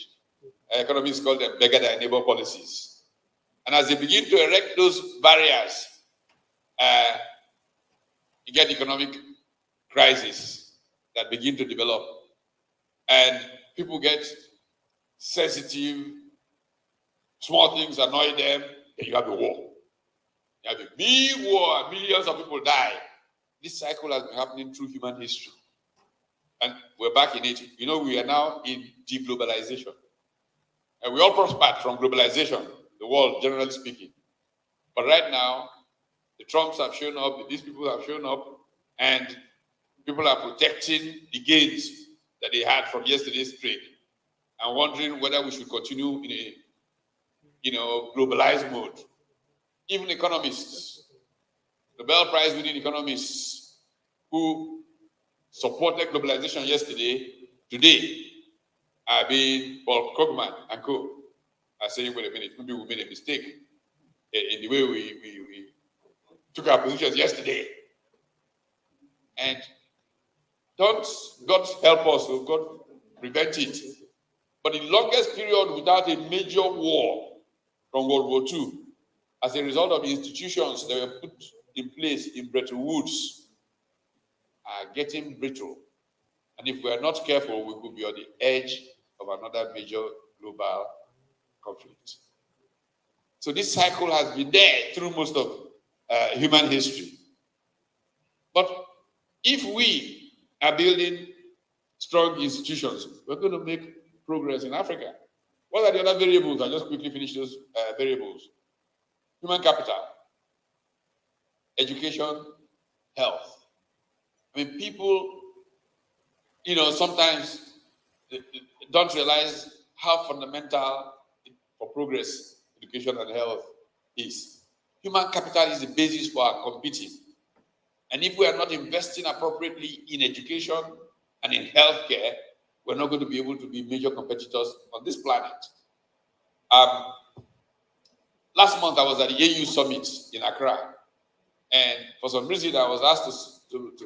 Economists call them beggar thy neighbor policies. And as they begin to erect those barriers, you get economic crises that begin to develop. And people get sensitive, small things annoy them, and you have a war. You have a big war, and millions of people die. This cycle has been happening through human history. And we're back in it. You know, we are now in deglobalization. And we all prospered from globalization, the world, generally speaking. But right now, the Trumps have shown up, these people have shown up, and people are protecting the gains that they had from yesterday's trade and wondering whether we should continue in a globalized mode. Even economists, Nobel Prize winning economists who supported globalization yesterday, today are being Paul Krugman and co. are saying, wait a minute, maybe we made a mistake in the way we took our positions yesterday. And don't God help us, or God prevent it. But the longest period without a major war from World War II, as a result of the institutions that were put in place in Bretton Woods, are getting brittle. And if we are not careful, we could be on the edge of another major global conflict. So this cycle has been there through most of human history. But if we are building strong institutions, we're going to make progress in Africa. What are the other variables? I'll just quickly finish those variables. Human capital, education, health. I mean, people sometimes don't realize how fundamental for progress education and health is. Human capital is the basis for our competing. And if we are not investing appropriately in education and in healthcare, we're not going to be able to be major competitors on this planet. Last month, I was at the AU Summit in Accra. And for some reason, I was asked to